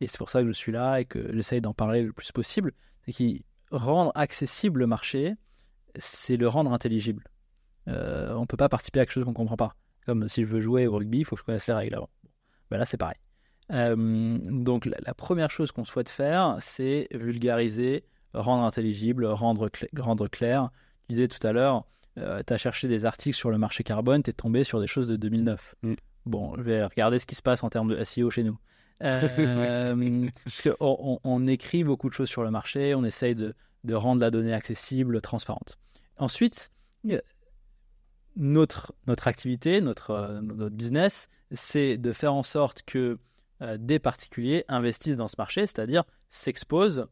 Et c'est pour ça que je suis là et que j'essaye d'en parler le plus possible. C'est que rendre accessible le marché, c'est le rendre intelligible. On ne peut pas participer à quelque chose qu'on ne comprend pas. Comme si je veux jouer au rugby, il faut que je connaisse les règles avant. Ben là, c'est pareil. Donc, la première chose qu'on souhaite faire, c'est vulgariser, rendre intelligible, rendre clair. Tu disais tout à l'heure, tu as cherché des articles sur le marché carbone, tu es tombé sur des choses de 2009. Bon, je vais regarder ce qui se passe en termes de SEO chez nous. Parce qu'on écrit beaucoup de choses sur le marché, on essaye de rendre la donnée accessible, transparente. Ensuite, notre activité, notre business, c'est de faire en sorte que des particuliers investissent dans ce marché, c'est-à-dire s'exposent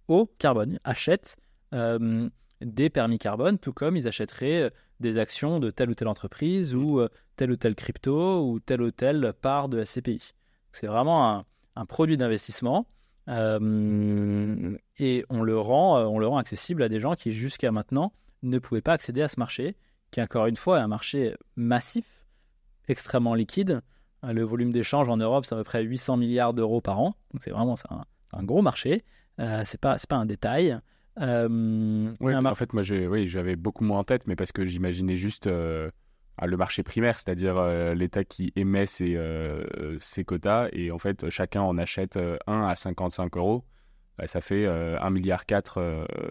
au carbone, achètent des permis carbone, tout comme ils achèteraient des actions de telle ou telle entreprise ou telle crypto ou telle part de SCPI. C'est vraiment un produit d'investissement et on le rend accessible à des gens qui jusqu'à maintenant ne pouvaient pas accéder à ce marché, qui encore une fois est un marché massif, extrêmement liquide. Le volume d'échange en Europe, c'est à peu près 800 milliards d'euros par an. Donc c'est vraiment un gros marché. C'est pas un détail.
Oui, en fait, moi, j'avais beaucoup moins en tête, mais parce que j'imaginais juste le marché primaire, c'est-à-dire l'État qui émet ses quotas, et en fait, chacun en achète 1 à 55 euros. Bah, ça fait 1,4 milliard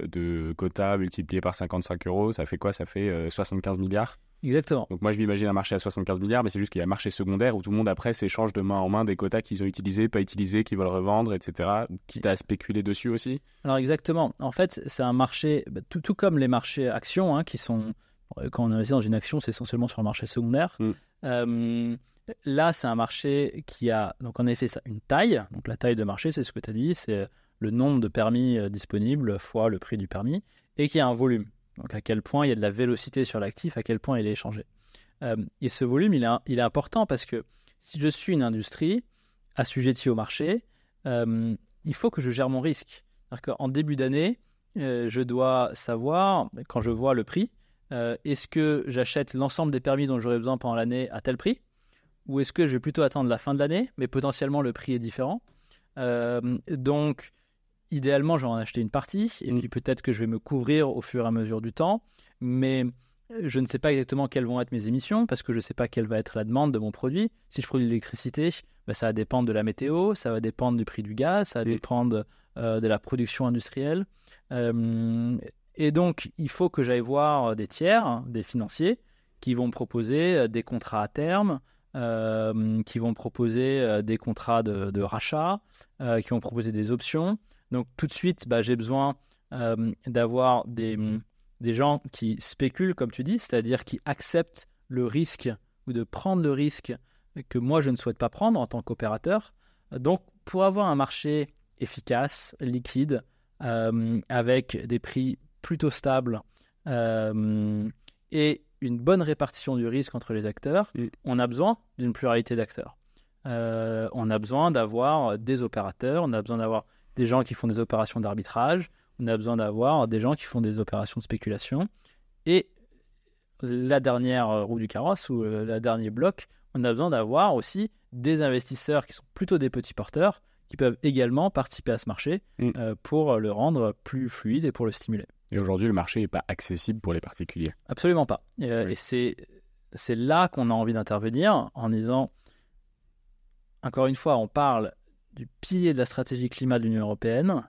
de quotas multiplié par 55 euros. Ça fait quoi? Ça fait 75 milliards.
Exactement.
Donc moi, je m'imagine un marché à 75 milliards, mais c'est juste qu'il y a un marché secondaire où tout le monde, après, s'échange de main en main des quotas qu'ils ont utilisés, pas utilisés, qu'ils veulent revendre, etc. Quitte à spéculer dessus aussi.
Alors exactement. En fait, c'est un marché, tout comme les marchés actions, qui sont, quand on investit dans une action, c'est essentiellement sur le marché secondaire. Là, c'est un marché qui a, donc en effet, ça, une taille. Donc la taille de marché, c'est ce que tu as dit, c'est le nombre de permis disponibles fois le prix du permis, et qui a un volume. Donc à quel point il y a de la vélocité sur l'actif, à quel point il est échangé. Et ce volume, il est important parce que si je suis une industrie assujettie au marché, il faut que je gère mon risque. C'est-à-dire qu'en début d'année, je dois savoir, quand je vois le prix, est-ce que j'achète l'ensemble des permis dont j'aurai besoin pendant l'année à tel prix, ou est-ce que je vais plutôt attendre la fin de l'année, mais potentiellement le prix est différent. Donc, idéalement, j'en ai acheté une partie, et puis peut-être que je vais me couvrir au fur et à mesure du temps, mais je ne sais pas exactement quelles vont être mes émissions, parce que je ne sais pas quelle va être la demande de mon produit. Si je produis de l'électricité, ça va dépendre de la météo, ça va dépendre du prix du gaz, ça va dépendre de la production industrielle. Et donc, il faut que j'aille voir des tiers, des financiers, qui vont me proposer des contrats à terme, qui vont me proposer des contrats de rachat, qui vont me proposer des options. Donc tout de suite, j'ai besoin d'avoir des gens qui spéculent, comme tu dis, c'est-à-dire qui acceptent le risque ou de prendre le risque que moi je ne souhaite pas prendre en tant qu'opérateur. Donc pour avoir un marché efficace, liquide, avec des prix plutôt stables et une bonne répartition du risque entre les acteurs, on a besoin d'une pluralité d'acteurs. On a besoin d'avoir des opérateurs, on a besoin d'avoir des gens qui font des opérations d'arbitrage, on a besoin d'avoir des gens qui font des opérations de spéculation. Et la dernière roue du carrosse, ou le dernier bloc, on a besoin d'avoir aussi des investisseurs qui sont plutôt des petits porteurs, qui peuvent également participer à ce marché pour le rendre plus fluide et pour le stimuler.
Et aujourd'hui, le marché n'est pas accessible pour les particuliers.
Absolument pas. Et c'est là qu'on a envie d'intervenir en disant, encore une fois, on parle du pilier de la stratégie climat de l'Union européenne.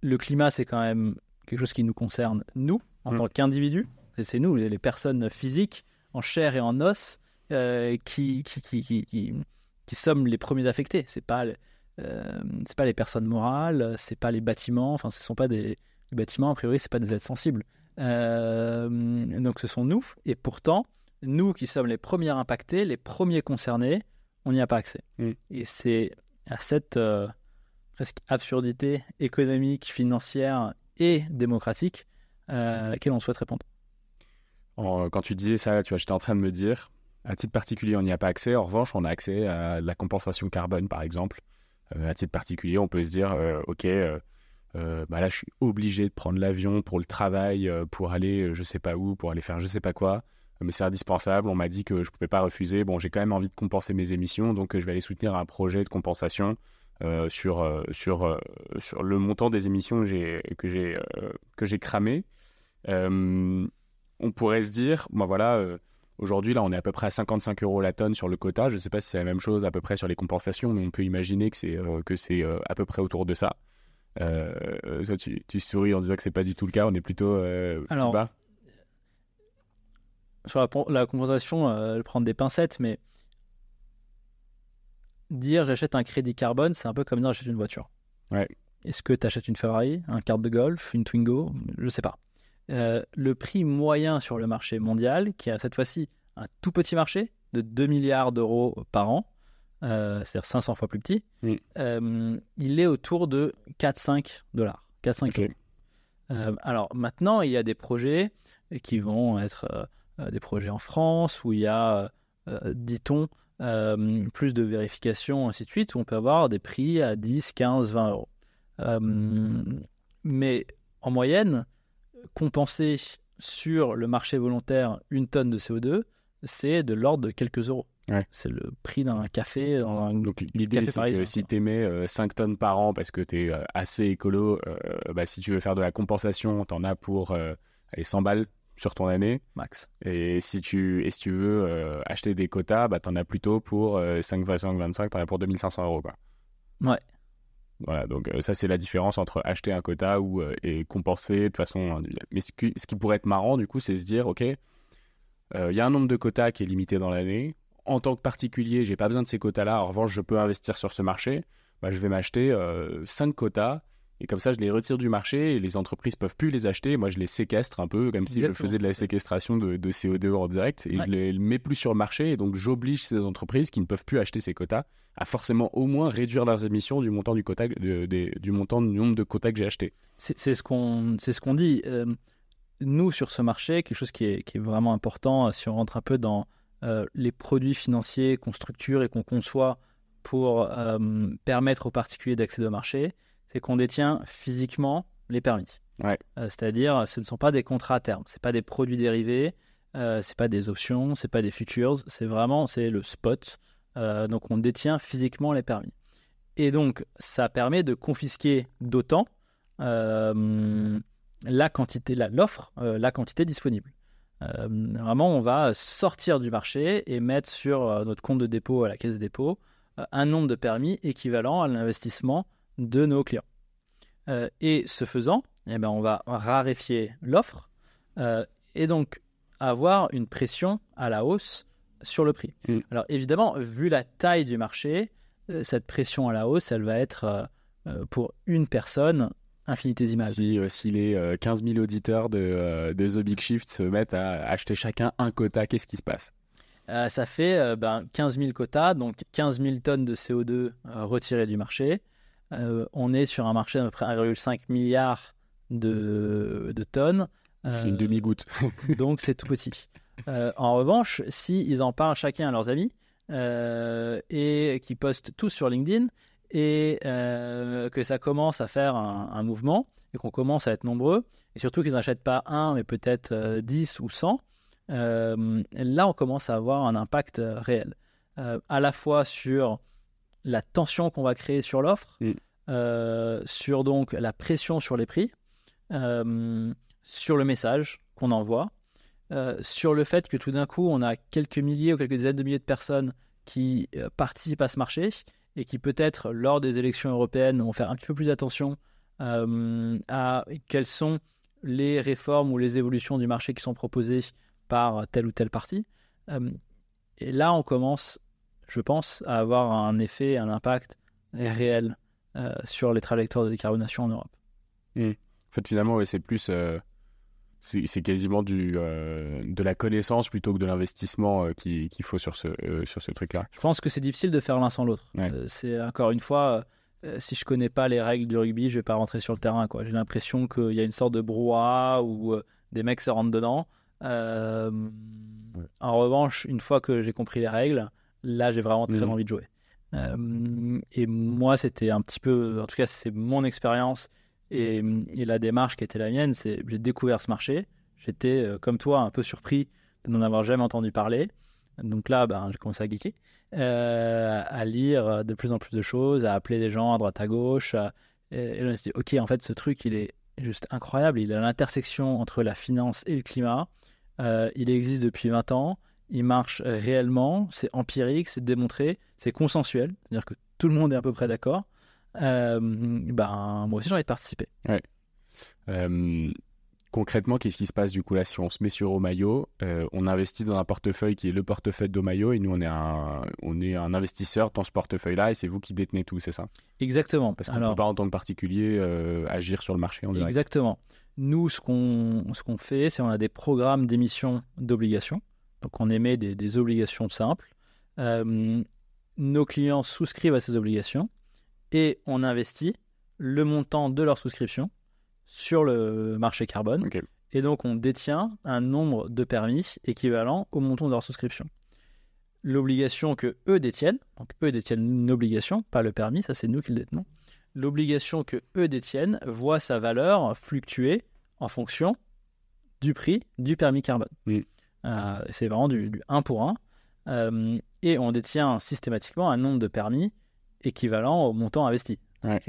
Le climat, c'est quand même quelque chose qui nous concerne, nous, en tant qu'individus. C'est nous, les personnes physiques, en chair et en os, qui sommes les premiers affectés. C'est pas les personnes morales, c'est pas les bâtiments. Enfin, ce sont pas les bâtiments, a priori, c'est pas des êtres sensibles. Donc, ce sont nous. Et pourtant, nous qui sommes les premiers impactés, les premiers concernés, on n'y a pas accès. Et c'est à cette presque absurdité économique, financière et démocratique à laquelle on souhaite répondre.
Quand tu disais ça, tu vois, j'étais en train de me dire, à titre particulier, on n'y a pas accès. En revanche, on a accès à la compensation carbone, par exemple. À titre particulier, on peut se dire, là, je suis obligé de prendre l'avion pour le travail, pour aller je sais pas où, pour aller faire je sais pas quoi. Mais c'est indispensable. On m'a dit que je pouvais pas refuser. Bon, j'ai quand même envie de compenser mes émissions, donc je vais aller soutenir un projet de compensation sur le montant des émissions que j'ai cramé. On pourrait se dire, aujourd'hui, là, on est à peu près à 55 € la tonne sur le quota. Je ne sais pas si c'est la même chose à peu près sur les compensations, mais on peut imaginer que c'est à peu près autour de ça. Ça tu souris en disant que c'est pas du tout le cas. On est plutôt plus bas.
Sur la compensation, prendre des pincettes, mais dire j'achète un crédit carbone, c'est un peu comme dire j'achète une voiture.
Ouais.
Est-ce que tu achètes une Ferrari, un kart de golf, une Twingo? Je ne sais pas. Le prix moyen sur le marché mondial, qui a cette fois-ci un tout petit marché de 2 milliards d'euros par an, c'est-à-dire 500 fois plus petit, il est autour de 4-5 $. 4-5 euros. Alors maintenant, il y a des projets qui vont être des projets en France où il y a, dit-on, plus de vérifications, ainsi de suite, où on peut avoir des prix à 10, 15, 20 euros. Mais en moyenne, compenser sur le marché volontaire une tonne de CO2, c'est de l'ordre de quelques euros.
Ouais.
C'est le prix d'un café dans un
Donc l'idée,
café
c'est
parisien,
que si
quoi.
tu émets 5 tonnes par an parce que tu es assez écolo, si tu veux faire de la compensation, tu en as pour 100 balles sur ton année.
Max.
Et si tu veux acheter des quotas, tu en as plutôt pour 5 x 5, 25, tu en as pour 2500 euros, quoi.
Ouais.
Voilà, donc ça, c'est la différence entre acheter un quota et compenser de façon individuelle. Mais ce qui pourrait être marrant, du coup, c'est se dire, OK, il y a un nombre de quotas qui est limité dans l'année. En tant que particulier, j'ai pas besoin de ces quotas-là. En revanche, je peux investir sur ce marché. Je vais m'acheter 5 quotas. Et comme ça, je les retire du marché et les entreprises peuvent plus les acheter. Moi, je les séquestre un peu comme si je
Exactement
faisais de la
ce qu'on fait.
séquestration de CO2 en direct. Et
Ouais.
je les mets plus sur le marché. Et donc, j'oblige ces entreprises qui ne peuvent plus acheter ces quotas à forcément au moins réduire leurs émissions du montant du quota, du montant du nombre de quotas que j'ai acheté.
C'est ce qu'on dit. Nous, sur ce marché, quelque chose qui est vraiment important, si on rentre un peu dans les produits financiers qu'on structure et qu'on conçoit pour permettre aux particuliers d'accéder au marché, c'est qu'on détient physiquement les permis.
Ouais.
C'est-à-dire, ce ne sont pas des contrats à terme, c'est pas des produits dérivés, c'est pas des options, c'est pas des futures, c'est le spot. Donc, on détient physiquement les permis. Et donc, ça permet de confisquer d'autant la quantité disponible. Vraiment, on va sortir du marché et mettre sur notre compte de dépôt à la caisse des dépôts un nombre de permis équivalent à l'investissement de nos clients. Et ce faisant, on va raréfier l'offre et donc avoir une pression à la hausse sur le prix. Alors évidemment, vu la taille du marché, cette pression à la hausse, elle va être pour une personne infinitésimale.
Si les 15 000 auditeurs de The Big Shift se mettent à acheter chacun un quota, qu'est-ce qui se passe ?
Ça fait 15 000 quotas, donc 15 000 tonnes de CO2 retirées du marché. On est sur un marché d'à peu près 1,5 milliard de tonnes.
C'est une demi-goutte.
Donc c'est tout petit. En revanche, s'ils en parlent chacun à leurs amis et qu'ils postent tous sur LinkedIn et que ça commence à faire un mouvement et qu'on commence à être nombreux et surtout qu'ils n'achètent pas un mais peut-être 10 ou 100, là on commence à avoir un impact réel. À la fois sur la tension qu'on va créer sur l'offre, sur donc la pression sur les prix, sur le message qu'on envoie, sur le fait que tout d'un coup on a quelques milliers ou quelques dizaines de milliers de personnes qui participent à ce marché et qui peut-être lors des élections européennes vont faire un petit peu plus attention à quelles sont les réformes ou les évolutions du marché qui sont proposées par tel ou tel parti. Et là on commence, je pense, à avoir un effet, un impact réel sur les trajectoires de décarbonation en Europe.
En fait, finalement, ouais, c'est plus... c'est quasiment de la connaissance plutôt que de l'investissement qu'il faut sur ce truc-là.
Je pense que c'est difficile de faire l'un sans l'autre.
Ouais.
C'est encore une fois, si je connais pas les règles du rugby, je vais pas rentrer sur le terrain, quoi. J'ai l'impression qu'il y a une sorte de brouhaha où des mecs se rentrent dedans. En revanche, une fois que j'ai compris les règles, là j'ai vraiment très envie de jouer. Et moi, c'était un petit peu, en tout cas, c'est mon expérience et la démarche qui était la mienne. C'est j'ai découvert ce marché. J'étais, comme toi, un peu surpris de n'en avoir jamais entendu parler. Donc là, j'ai commencé à geeker, à lire de plus en plus de choses, à appeler des gens à droite à gauche. Et je me suis dit, ok, en fait, ce truc, il est juste incroyable. Il est à l'intersection entre la finance et le climat. Il existe depuis 20 ans. Il marche réellement. C'est empirique, c'est démontré, c'est consensuel. C'est-à-dire que tout le monde est à peu près d'accord. Moi aussi, j'ai envie de participer.
Ouais. Concrètement, qu'est-ce qui se passe du coup là si on se met sur Omayo, on investit dans un portefeuille qui est le portefeuille d'Omayo et nous on est un investisseur dans ce portefeuille-là et c'est vous qui détenez tout, c'est ça ?
Exactement.
Parce qu'on ne peut pas en tant que particulier agir sur le marché en direct.
Exactement. Nous, ce qu'on fait, c'est on a des programmes d'émission d'obligations. Donc on émet des obligations simples. Nos clients souscrivent à ces obligations et on investit le montant de leur souscription sur le marché carbone.
Okay.
Et donc, on détient un nombre de permis équivalent au montant de leur souscription. L'obligation que eux détiennent, donc eux détiennent une obligation, pas le permis, ça c'est nous qui le détenons. L'obligation que eux détiennent voit sa valeur fluctuer en fonction du prix du permis carbone.
Oui.
C'est vraiment du 1 pour 1. et on détient systématiquement un nombre de permis équivalent au montant investi.
Ouais.
Donc,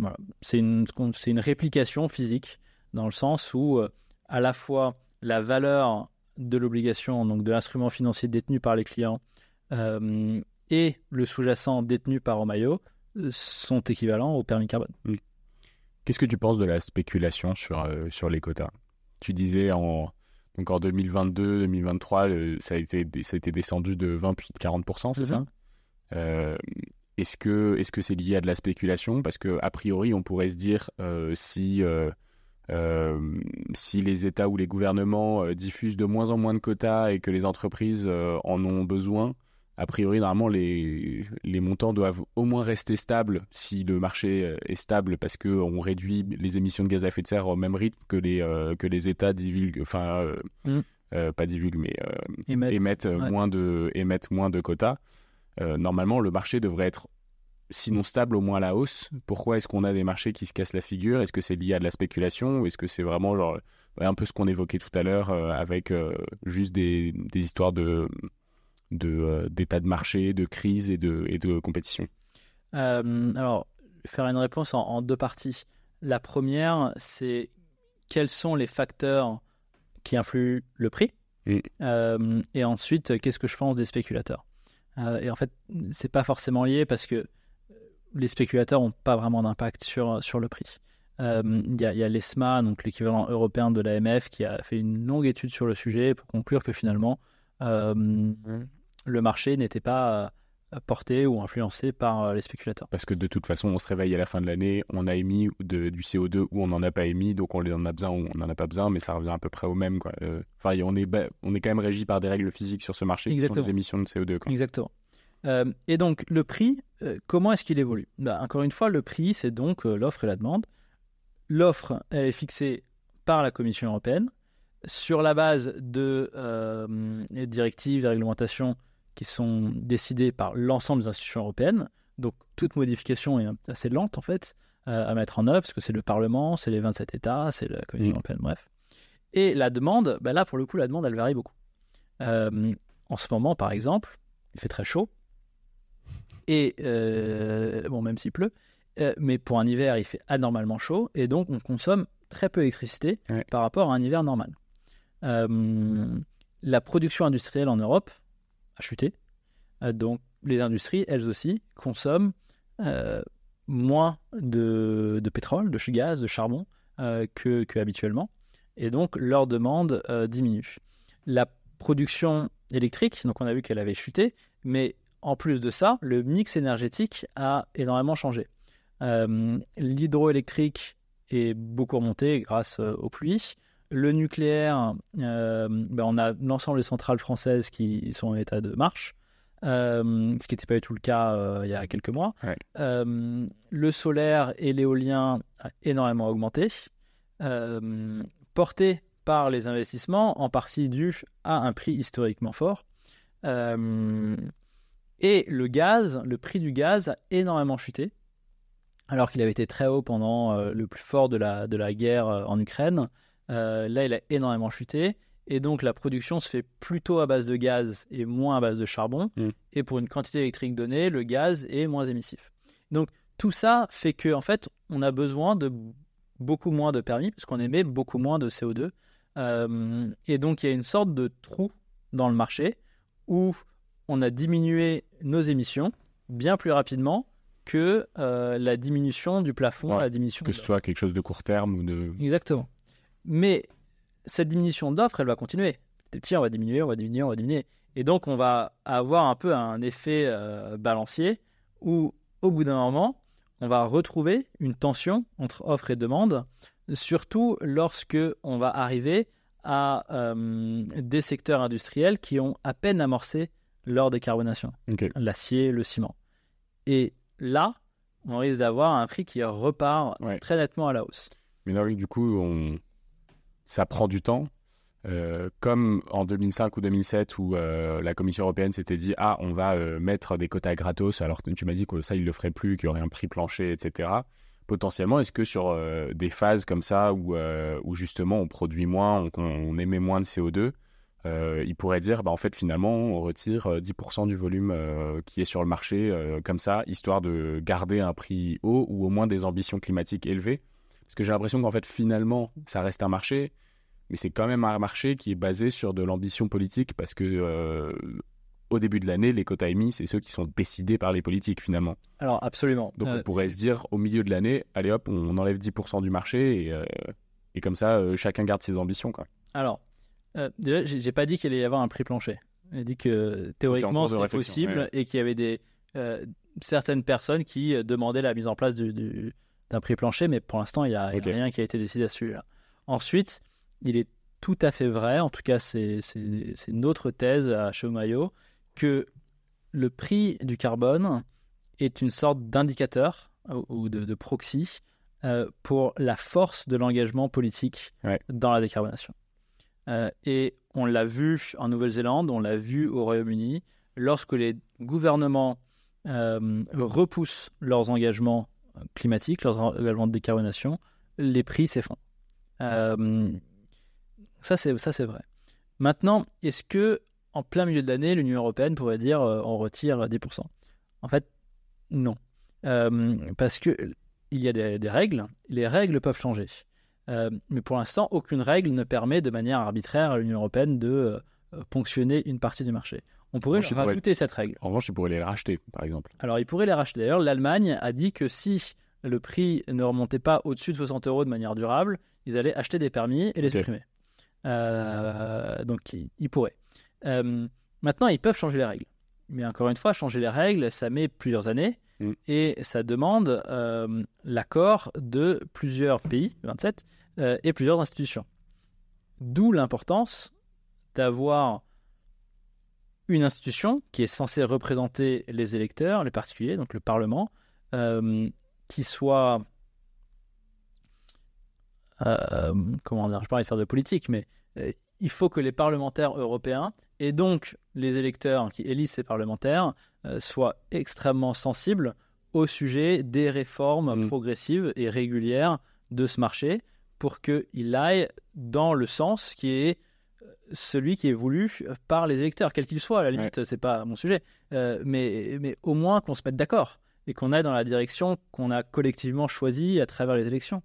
voilà. C'est une réplication physique dans le sens où à la fois la valeur de l'obligation, donc de l'instrument financier détenu par les clients, et le sous-jacent détenu par Omayo sont équivalents au permis carbone.
Qu'est-ce que tu penses de la spéculation sur les quotas? Tu disais donc en 2022-2023, ça a été descendu de 20 puis de 40%, c'est ça? Est-ce que c'est lié à de la spéculation? Parce qu'a priori, on pourrait se dire si les États ou les gouvernements diffusent de moins en moins de quotas et que les entreprises en ont besoin, a priori, normalement, les montants doivent au moins rester stables si le marché est stable, parce qu'on réduit les émissions de gaz à effet de serre au même rythme que les États divulguent, pas divulguent, mais émettent moins de quotas. Normalement, le marché devrait être, sinon stable, au moins à la hausse. Pourquoi est-ce qu'on a des marchés qui se cassent la figure? Est-ce que c'est lié à de la spéculation ou est-ce que c'est vraiment genre, un peu ce qu'on évoquait tout à l'heure avec juste des histoires d'état de marché, de crise et de compétition?
Alors, faire une réponse en deux parties. La première, c'est quels sont les facteurs qui influent le prix? Et ensuite, qu'est-ce que je pense des spéculateurs? Et en fait, c'est pas forcément lié parce que les spéculateurs n'ont pas vraiment d'impact sur le prix. Il y a l'ESMA, donc l'équivalent européen de l'AMF, qui a fait une longue étude sur le sujet pour conclure que finalement, le marché n'était pas porté ou influencé par les spéculateurs.
Parce que de toute façon, on se réveille à la fin de l'année, on a émis du CO2 ou on n'en a pas émis, donc on en a besoin ou on n'en a pas besoin, mais ça revient à peu près au même, quoi. On est quand même régi par des règles physiques sur ce marché. Exactement. Qui sont les émissions de CO2, quoi.
Exactement. Et donc, le prix, comment est-ce qu'il évolue? Encore une fois, le prix, c'est donc l'offre et la demande. L'offre, elle est fixée par la Commission européenne sur la base de directives, de réglementations qui sont décidées par l'ensemble des institutions européennes. Donc, toute modification est assez lente, en fait, à mettre en œuvre, parce que c'est le Parlement, c'est les 27 États, c'est la Commission européenne, bref. Et la demande, là, pour le coup, la demande, elle varie beaucoup. En ce moment, par exemple, il fait très chaud. Et, même s'il pleut, mais pour un hiver, il fait anormalement chaud, et donc on consomme très peu d'électricité par rapport à un hiver normal. La production industrielle en Europe a chuté, donc les industries, elles aussi, consomment moins de pétrole, de gaz, de charbon que habituellement, et donc leur demande diminue. La production électrique, donc on a vu qu'elle avait chuté, mais en plus de ça, le mix énergétique a énormément changé. L'hydroélectrique est beaucoup remonté grâce aux pluies. Le nucléaire, on a l'ensemble des centrales françaises qui sont en état de marche, ce qui n'était pas du tout le cas il y a quelques mois.
Ouais.
Le solaire et l'éolien a énormément augmenté, porté par les investissements, en partie dû à un prix historiquement fort. Et le prix du gaz a énormément chuté, alors qu'il avait été très haut pendant le plus fort de la guerre en Ukraine. Là, il a énormément chuté, et donc la production se fait plutôt à base de gaz et moins à base de charbon. Et pour une quantité électrique donnée, le gaz est moins émissif. Donc tout ça fait qu'en fait, on a besoin de beaucoup moins de permis, parce qu'on émet beaucoup moins de CO2. Et donc il y a une sorte de trou dans le marché où on a diminué nos émissions bien plus rapidement que la diminution du plafond, la diminution
que ce soit quelque chose de court terme ou de...
Exactement. Mais cette diminution d'offres, elle va continuer. Petit à petit, on va diminuer. Et donc, on va avoir un peu un effet balancier où, au bout d'un moment, on va retrouver une tension entre offre et demande, surtout lorsque on va arriver à des secteurs industriels qui ont à peine amorcé leur décarbonation. L'acier, le ciment. Et là, on risque d'avoir un prix qui repart très nettement à la hausse.
Mais non, du coup, ça prend du temps. Comme en 2005 ou 2007 où la Commission européenne s'était dit « Ah, on va mettre des quotas gratos », alors que tu m'as dit que ça, ils ne le feraient plus, qu'il y aurait un prix plancher, etc. Potentiellement, est-ce que sur des phases comme ça où justement on produit moins, on émet moins de CO2, il pourrait dire, en fait, finalement, on retire 10% du volume qui est sur le marché, comme ça, histoire de garder un prix haut ou au moins des ambitions climatiques élevées. Parce que j'ai l'impression qu'en fait, finalement, ça reste un marché, mais c'est quand même un marché qui est basé sur de l'ambition politique, parce que au début de l'année, les quotas émis, c'est ceux qui sont décidés par les politiques, finalement.
Alors, absolument.
Donc, on pourrait se dire, au milieu de l'année, allez hop, on enlève 10% du marché, et comme ça, chacun garde ses ambitions, quoi.
Alors, déjà, j'ai pas dit qu'il allait y avoir un prix plancher. J'ai dit que théoriquement, c'était possible et qu'il y avait certaines personnes qui demandaient la mise en place d'un prix plancher, mais pour l'instant, il n'y a rien qui a été décidé à ce sujet-là. Ensuite, il est tout à fait vrai, en tout cas, c'est notre thèse à Shomai-o, que le prix du carbone est une sorte d'indicateur ou de proxy pour la force de l'engagement politique dans la décarbonation. Et on l'a vu en Nouvelle-Zélande, on l'a vu au Royaume-Uni, lorsque les gouvernements repoussent leurs engagements climatiques, leurs engagements de décarbonation, les prix s'effondrent. Ça, c'est vrai. Maintenant, est-ce que en plein milieu de l'année, l'Union européenne pourrait dire on retire 10%? En fait, non. Parce qu'il y a des règles. Les règles peuvent changer. Mais pour l'instant, aucune règle ne permet de manière arbitraire à l'Union européenne de ponctionner une partie du marché. On pourrait rajouter cette règle.
En revanche, ils pourraient les racheter, par exemple.
Alors, ils pourraient les racheter. D'ailleurs, l'Allemagne a dit que si le prix ne remontait pas au-dessus de 60 € de manière durable, ils allaient acheter des permis et les supprimer. Donc, ils pourraient. Maintenant, ils peuvent changer les règles. Mais encore une fois, changer les règles, ça met plusieurs années et ça demande l'accord de plusieurs pays, 27, et plusieurs institutions. D'où l'importance d'avoir une institution qui est censée représenter les électeurs, les particuliers, donc le Parlement, qui soit... comment dire, je parlais de faire de politique, mais il faut que les parlementaires européens et donc les électeurs qui élisent ces parlementaires soient extrêmement sensibles au sujet des réformes progressives et régulières de ce marché pour qu'il aille dans le sens qui est celui qui est voulu par les électeurs, quel qu'il soit. À la limite, c'est pas mon sujet, mais au moins qu'on se mette d'accord et qu'on aille dans la direction qu'on a collectivement choisie à travers les élections.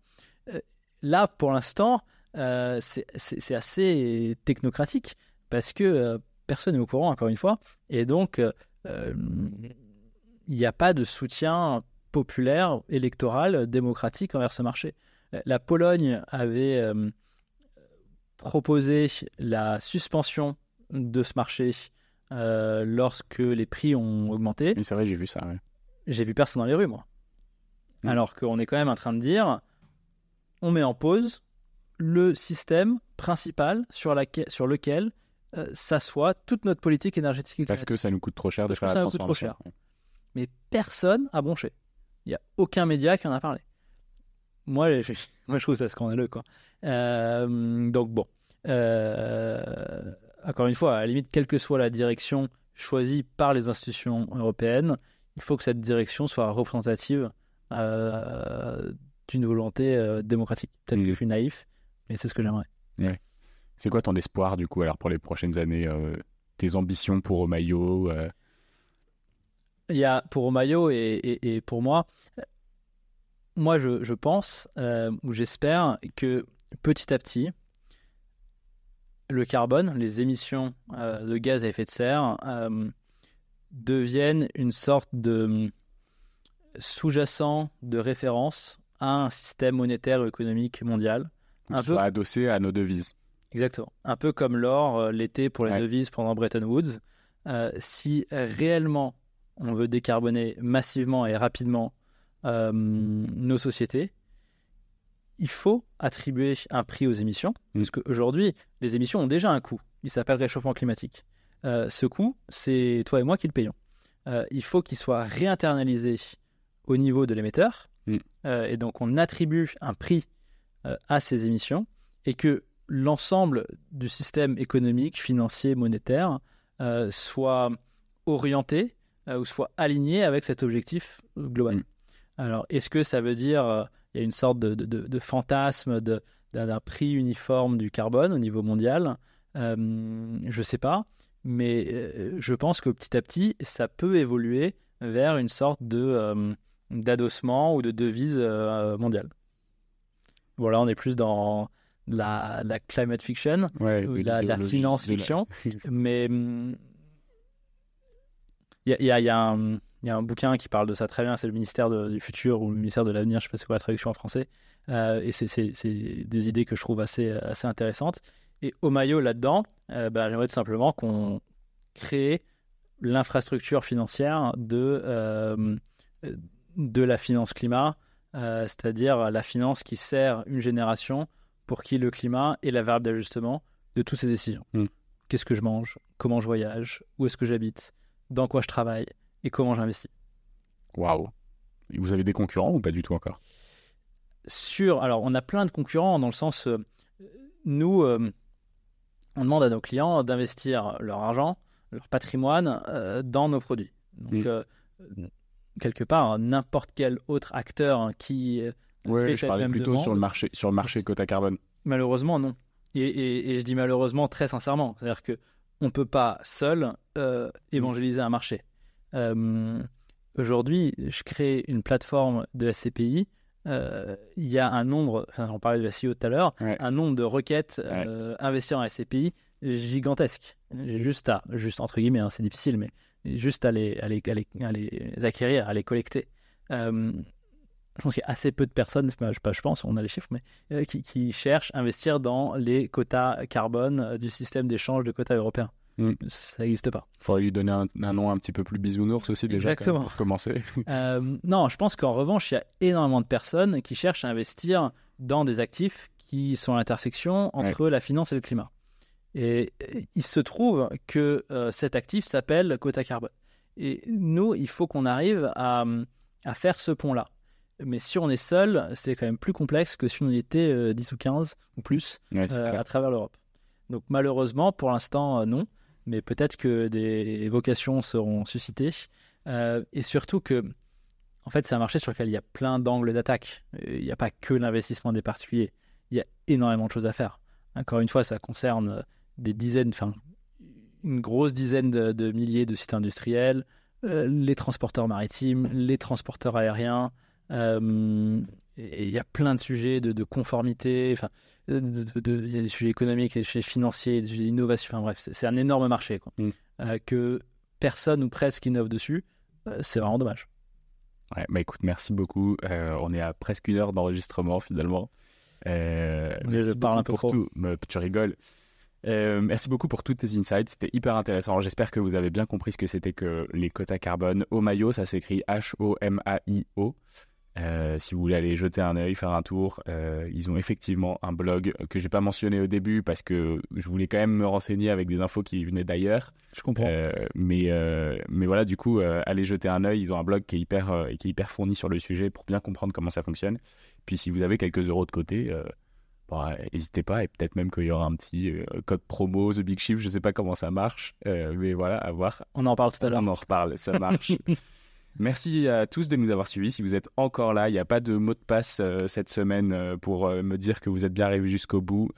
Là, pour l'instant, c'est assez technocratique parce que personne n'est au courant, encore une fois, et donc il n'y a pas de soutien populaire, électoral, démocratique envers ce marché. La Pologne avait proposé la suspension de ce marché lorsque les prix ont augmenté.
Mais c'est vrai, j'ai vu ça. Ouais.
J'ai vu personne dans les rues, moi. Alors qu'on est quand même en train de dire on met en pause le système principal sur lequel s'assoit toute notre politique énergétique et climatique.
Parce que ça nous coûte trop cher de faire la transformation.
Mais personne n'a bronché. Il n'y a aucun média qui en a parlé. Moi, je trouve ça scandaleux, quoi. Donc bon. Encore une fois, à la limite, quelle que soit la direction choisie par les institutions européennes, il faut que cette direction soit représentative d'une volonté démocratique. Peut-être que je suis naïf, mais c'est ce que j'aimerais.
Ouais. C'est quoi ton espoir, du coup, alors pour les prochaines années, tes ambitions pour Omaio
Il y a pour Omaio et pour moi, je pense, ou j'espère que petit à petit, le carbone, les émissions de gaz à effet de serre deviennent une sorte de sous-jacent de référence à un système monétaire et économique mondial.
Soit adossé à nos devises.
Exactement. Un peu comme l'or l'été pour les devises pendant Bretton Woods. Si réellement on veut décarboner massivement et rapidement nos sociétés, il faut attribuer un prix aux émissions, parce qu'aujourd'hui, les émissions ont déjà un coût. Il s'appelle réchauffement climatique. Ce coût, c'est toi et moi qui le payons. Il faut qu'il soit réinternalisé au niveau de l'émetteur, et donc on attribue un prix à ces émissions, et que l'ensemble du système économique, financier, monétaire soit orienté ou soit aligné avec cet objectif global. Alors, est-ce que ça veut dire il y a une sorte de fantasme d'un prix uniforme du carbone au niveau mondial? Je sais pas, mais je pense que petit à petit, ça peut évoluer vers une sorte d'adossement ou de devise mondiale. Voilà, on est plus dans la climate fiction, ou la finance fiction, mais il y a un bouquin qui parle de ça très bien, c'est le ministère du futur ou le ministère de l'avenir, je ne sais pas c'est quoi la traduction en français, et c'est des idées que je trouve assez intéressantes. Et Omayo là-dedans, j'aimerais tout simplement qu'on crée l'infrastructure financière de la finance climat, c'est-à-dire la finance qui sert une génération pour qui le climat est la variable d'ajustement de toutes ces décisions. Qu'est-ce que je mange, comment je voyage, où est-ce que j'habite, dans quoi je travaille et comment j'investis.
Waouh. Vous avez des concurrents ou pas du tout encore ?
Alors, on a plein de concurrents dans le sens, nous, on demande à nos clients d'investir leur argent, leur patrimoine dans nos produits. Donc, quelque part, n'importe quel autre acteur qui fait
je
cette
parlais
même
plutôt
demande,
sur le marché quota carbone.
Malheureusement, non. Et je dis malheureusement très sincèrement. C'est-à-dire qu'on ne peut pas seul évangéliser un marché. Aujourd'hui, je crée une plateforme de SCPI. Il y a un nombre, on parlait de SEO tout à l'heure, un nombre de requêtes investir en SCPI gigantesque. J'ai juste entre guillemets, c'est difficile, mais juste à les acquérir, à les collecter. Je pense qu'il y a assez peu de personnes, je pense, on a les chiffres, mais qui cherchent à investir dans les quotas carbone du système d'échange de quotas européens. Ça n'existe pas.
Il faudrait lui donner un nom un petit peu plus bisounours aussi déjà.
Exactement.
Pour commencer.
Non, je pense qu'en revanche, il y a énormément de personnes qui cherchent à investir dans des actifs qui sont à l'intersection entre la finance et le climat. Et il se trouve que cet actif s'appelle quota carbone. Et nous, il faut qu'on arrive à faire ce pont-là. Mais si on est seul, c'est quand même plus complexe que si on y était 10 ou 15 ou plus à travers l'Europe. Donc malheureusement, pour l'instant, non. Mais peut-être que des vocations seront suscitées. Et surtout que, en fait, c'est un marché sur lequel il y a plein d'angles d'attaque. Il n'y a pas que l'investissement des particuliers. Il y a énormément de choses à faire. Encore une fois, ça concerne une grosse dizaine de milliers de sites industriels, les transporteurs maritimes, les transporteurs aériens. Et il y a plein de sujets de conformité, il y a des sujets économiques, des sujets financiers, des sujets d'innovation, enfin bref, c'est un énorme marché quoi. Que personne ou presque innove dessus, c'est vraiment dommage.
Écoute, merci beaucoup. On est à presque 1 heure d'enregistrement finalement.
Je parle un peu trop.
Tu rigoles. Merci beaucoup pour tous tes insights, c'était hyper intéressant. J'espère que vous avez bien compris ce que c'était que les quotas carbone. Omayo, ça s'écrit H-O-M-A-I-O. Si vous voulez aller jeter un œil, faire un tour, ils ont effectivement un blog que j'ai pas mentionné au début parce que je voulais quand même me renseigner avec des infos qui venaient d'ailleurs.
Je comprends.
Mais voilà, du coup, allez jeter un œil. Ils ont un blog qui est hyper fourni sur le sujet pour bien comprendre comment ça fonctionne. Puis si vous avez quelques euros de côté, n'hésitez pas, et peut-être même qu'il y aura un petit code promo, The Big Shift, je sais pas comment ça marche, mais voilà, à voir.
On en parle tout à l'heure.
On en reparle, ça marche. Merci à tous de nous avoir suivis. Si vous êtes encore là, il n'y a pas de mot de passe cette semaine pour me dire que vous êtes bien arrivés jusqu'au bout.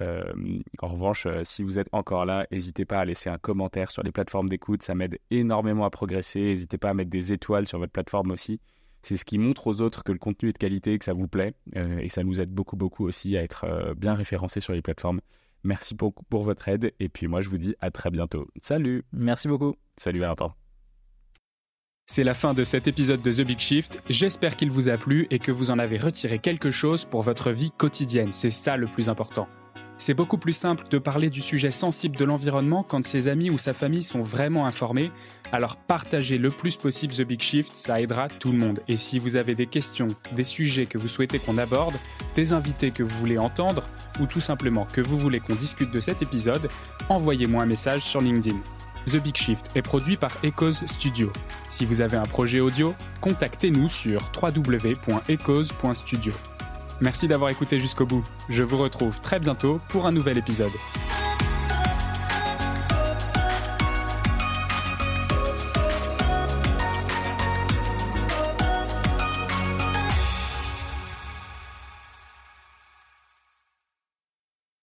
En revanche, si vous êtes encore là, n'hésitez pas à laisser un commentaire sur les plateformes d'écoute. Ça m'aide énormément à progresser. N'hésitez pas à mettre des étoiles sur votre plateforme aussi. C'est ce qui montre aux autres que le contenu est de qualité, que ça vous plaît. Et ça nous aide beaucoup aussi à être bien référencés sur les plateformes. Merci beaucoup pour votre aide. Et puis moi, je vous dis à très bientôt. Salut.
Merci beaucoup.
Salut Valentin.
C'est la fin de cet épisode de The Big Shift. J'espère qu'il vous a plu et que vous en avez retiré quelque chose pour votre vie quotidienne. C'est ça le plus important. C'est beaucoup plus simple de parler du sujet sensible de l'environnement quand ses amis ou sa famille sont vraiment informés. Alors partagez le plus possible The Big Shift, ça aidera tout le monde. Et si vous avez des questions, des sujets que vous souhaitez qu'on aborde, des invités que vous voulez entendre ou tout simplement que vous voulez qu'on discute de cet épisode, envoyez-moi un message sur LinkedIn. The Big Shift est produit par Echoes Studio. Si vous avez un projet audio, contactez-nous sur www.echoes.studio. Merci d'avoir écouté jusqu'au bout. Je vous retrouve très bientôt pour un nouvel épisode.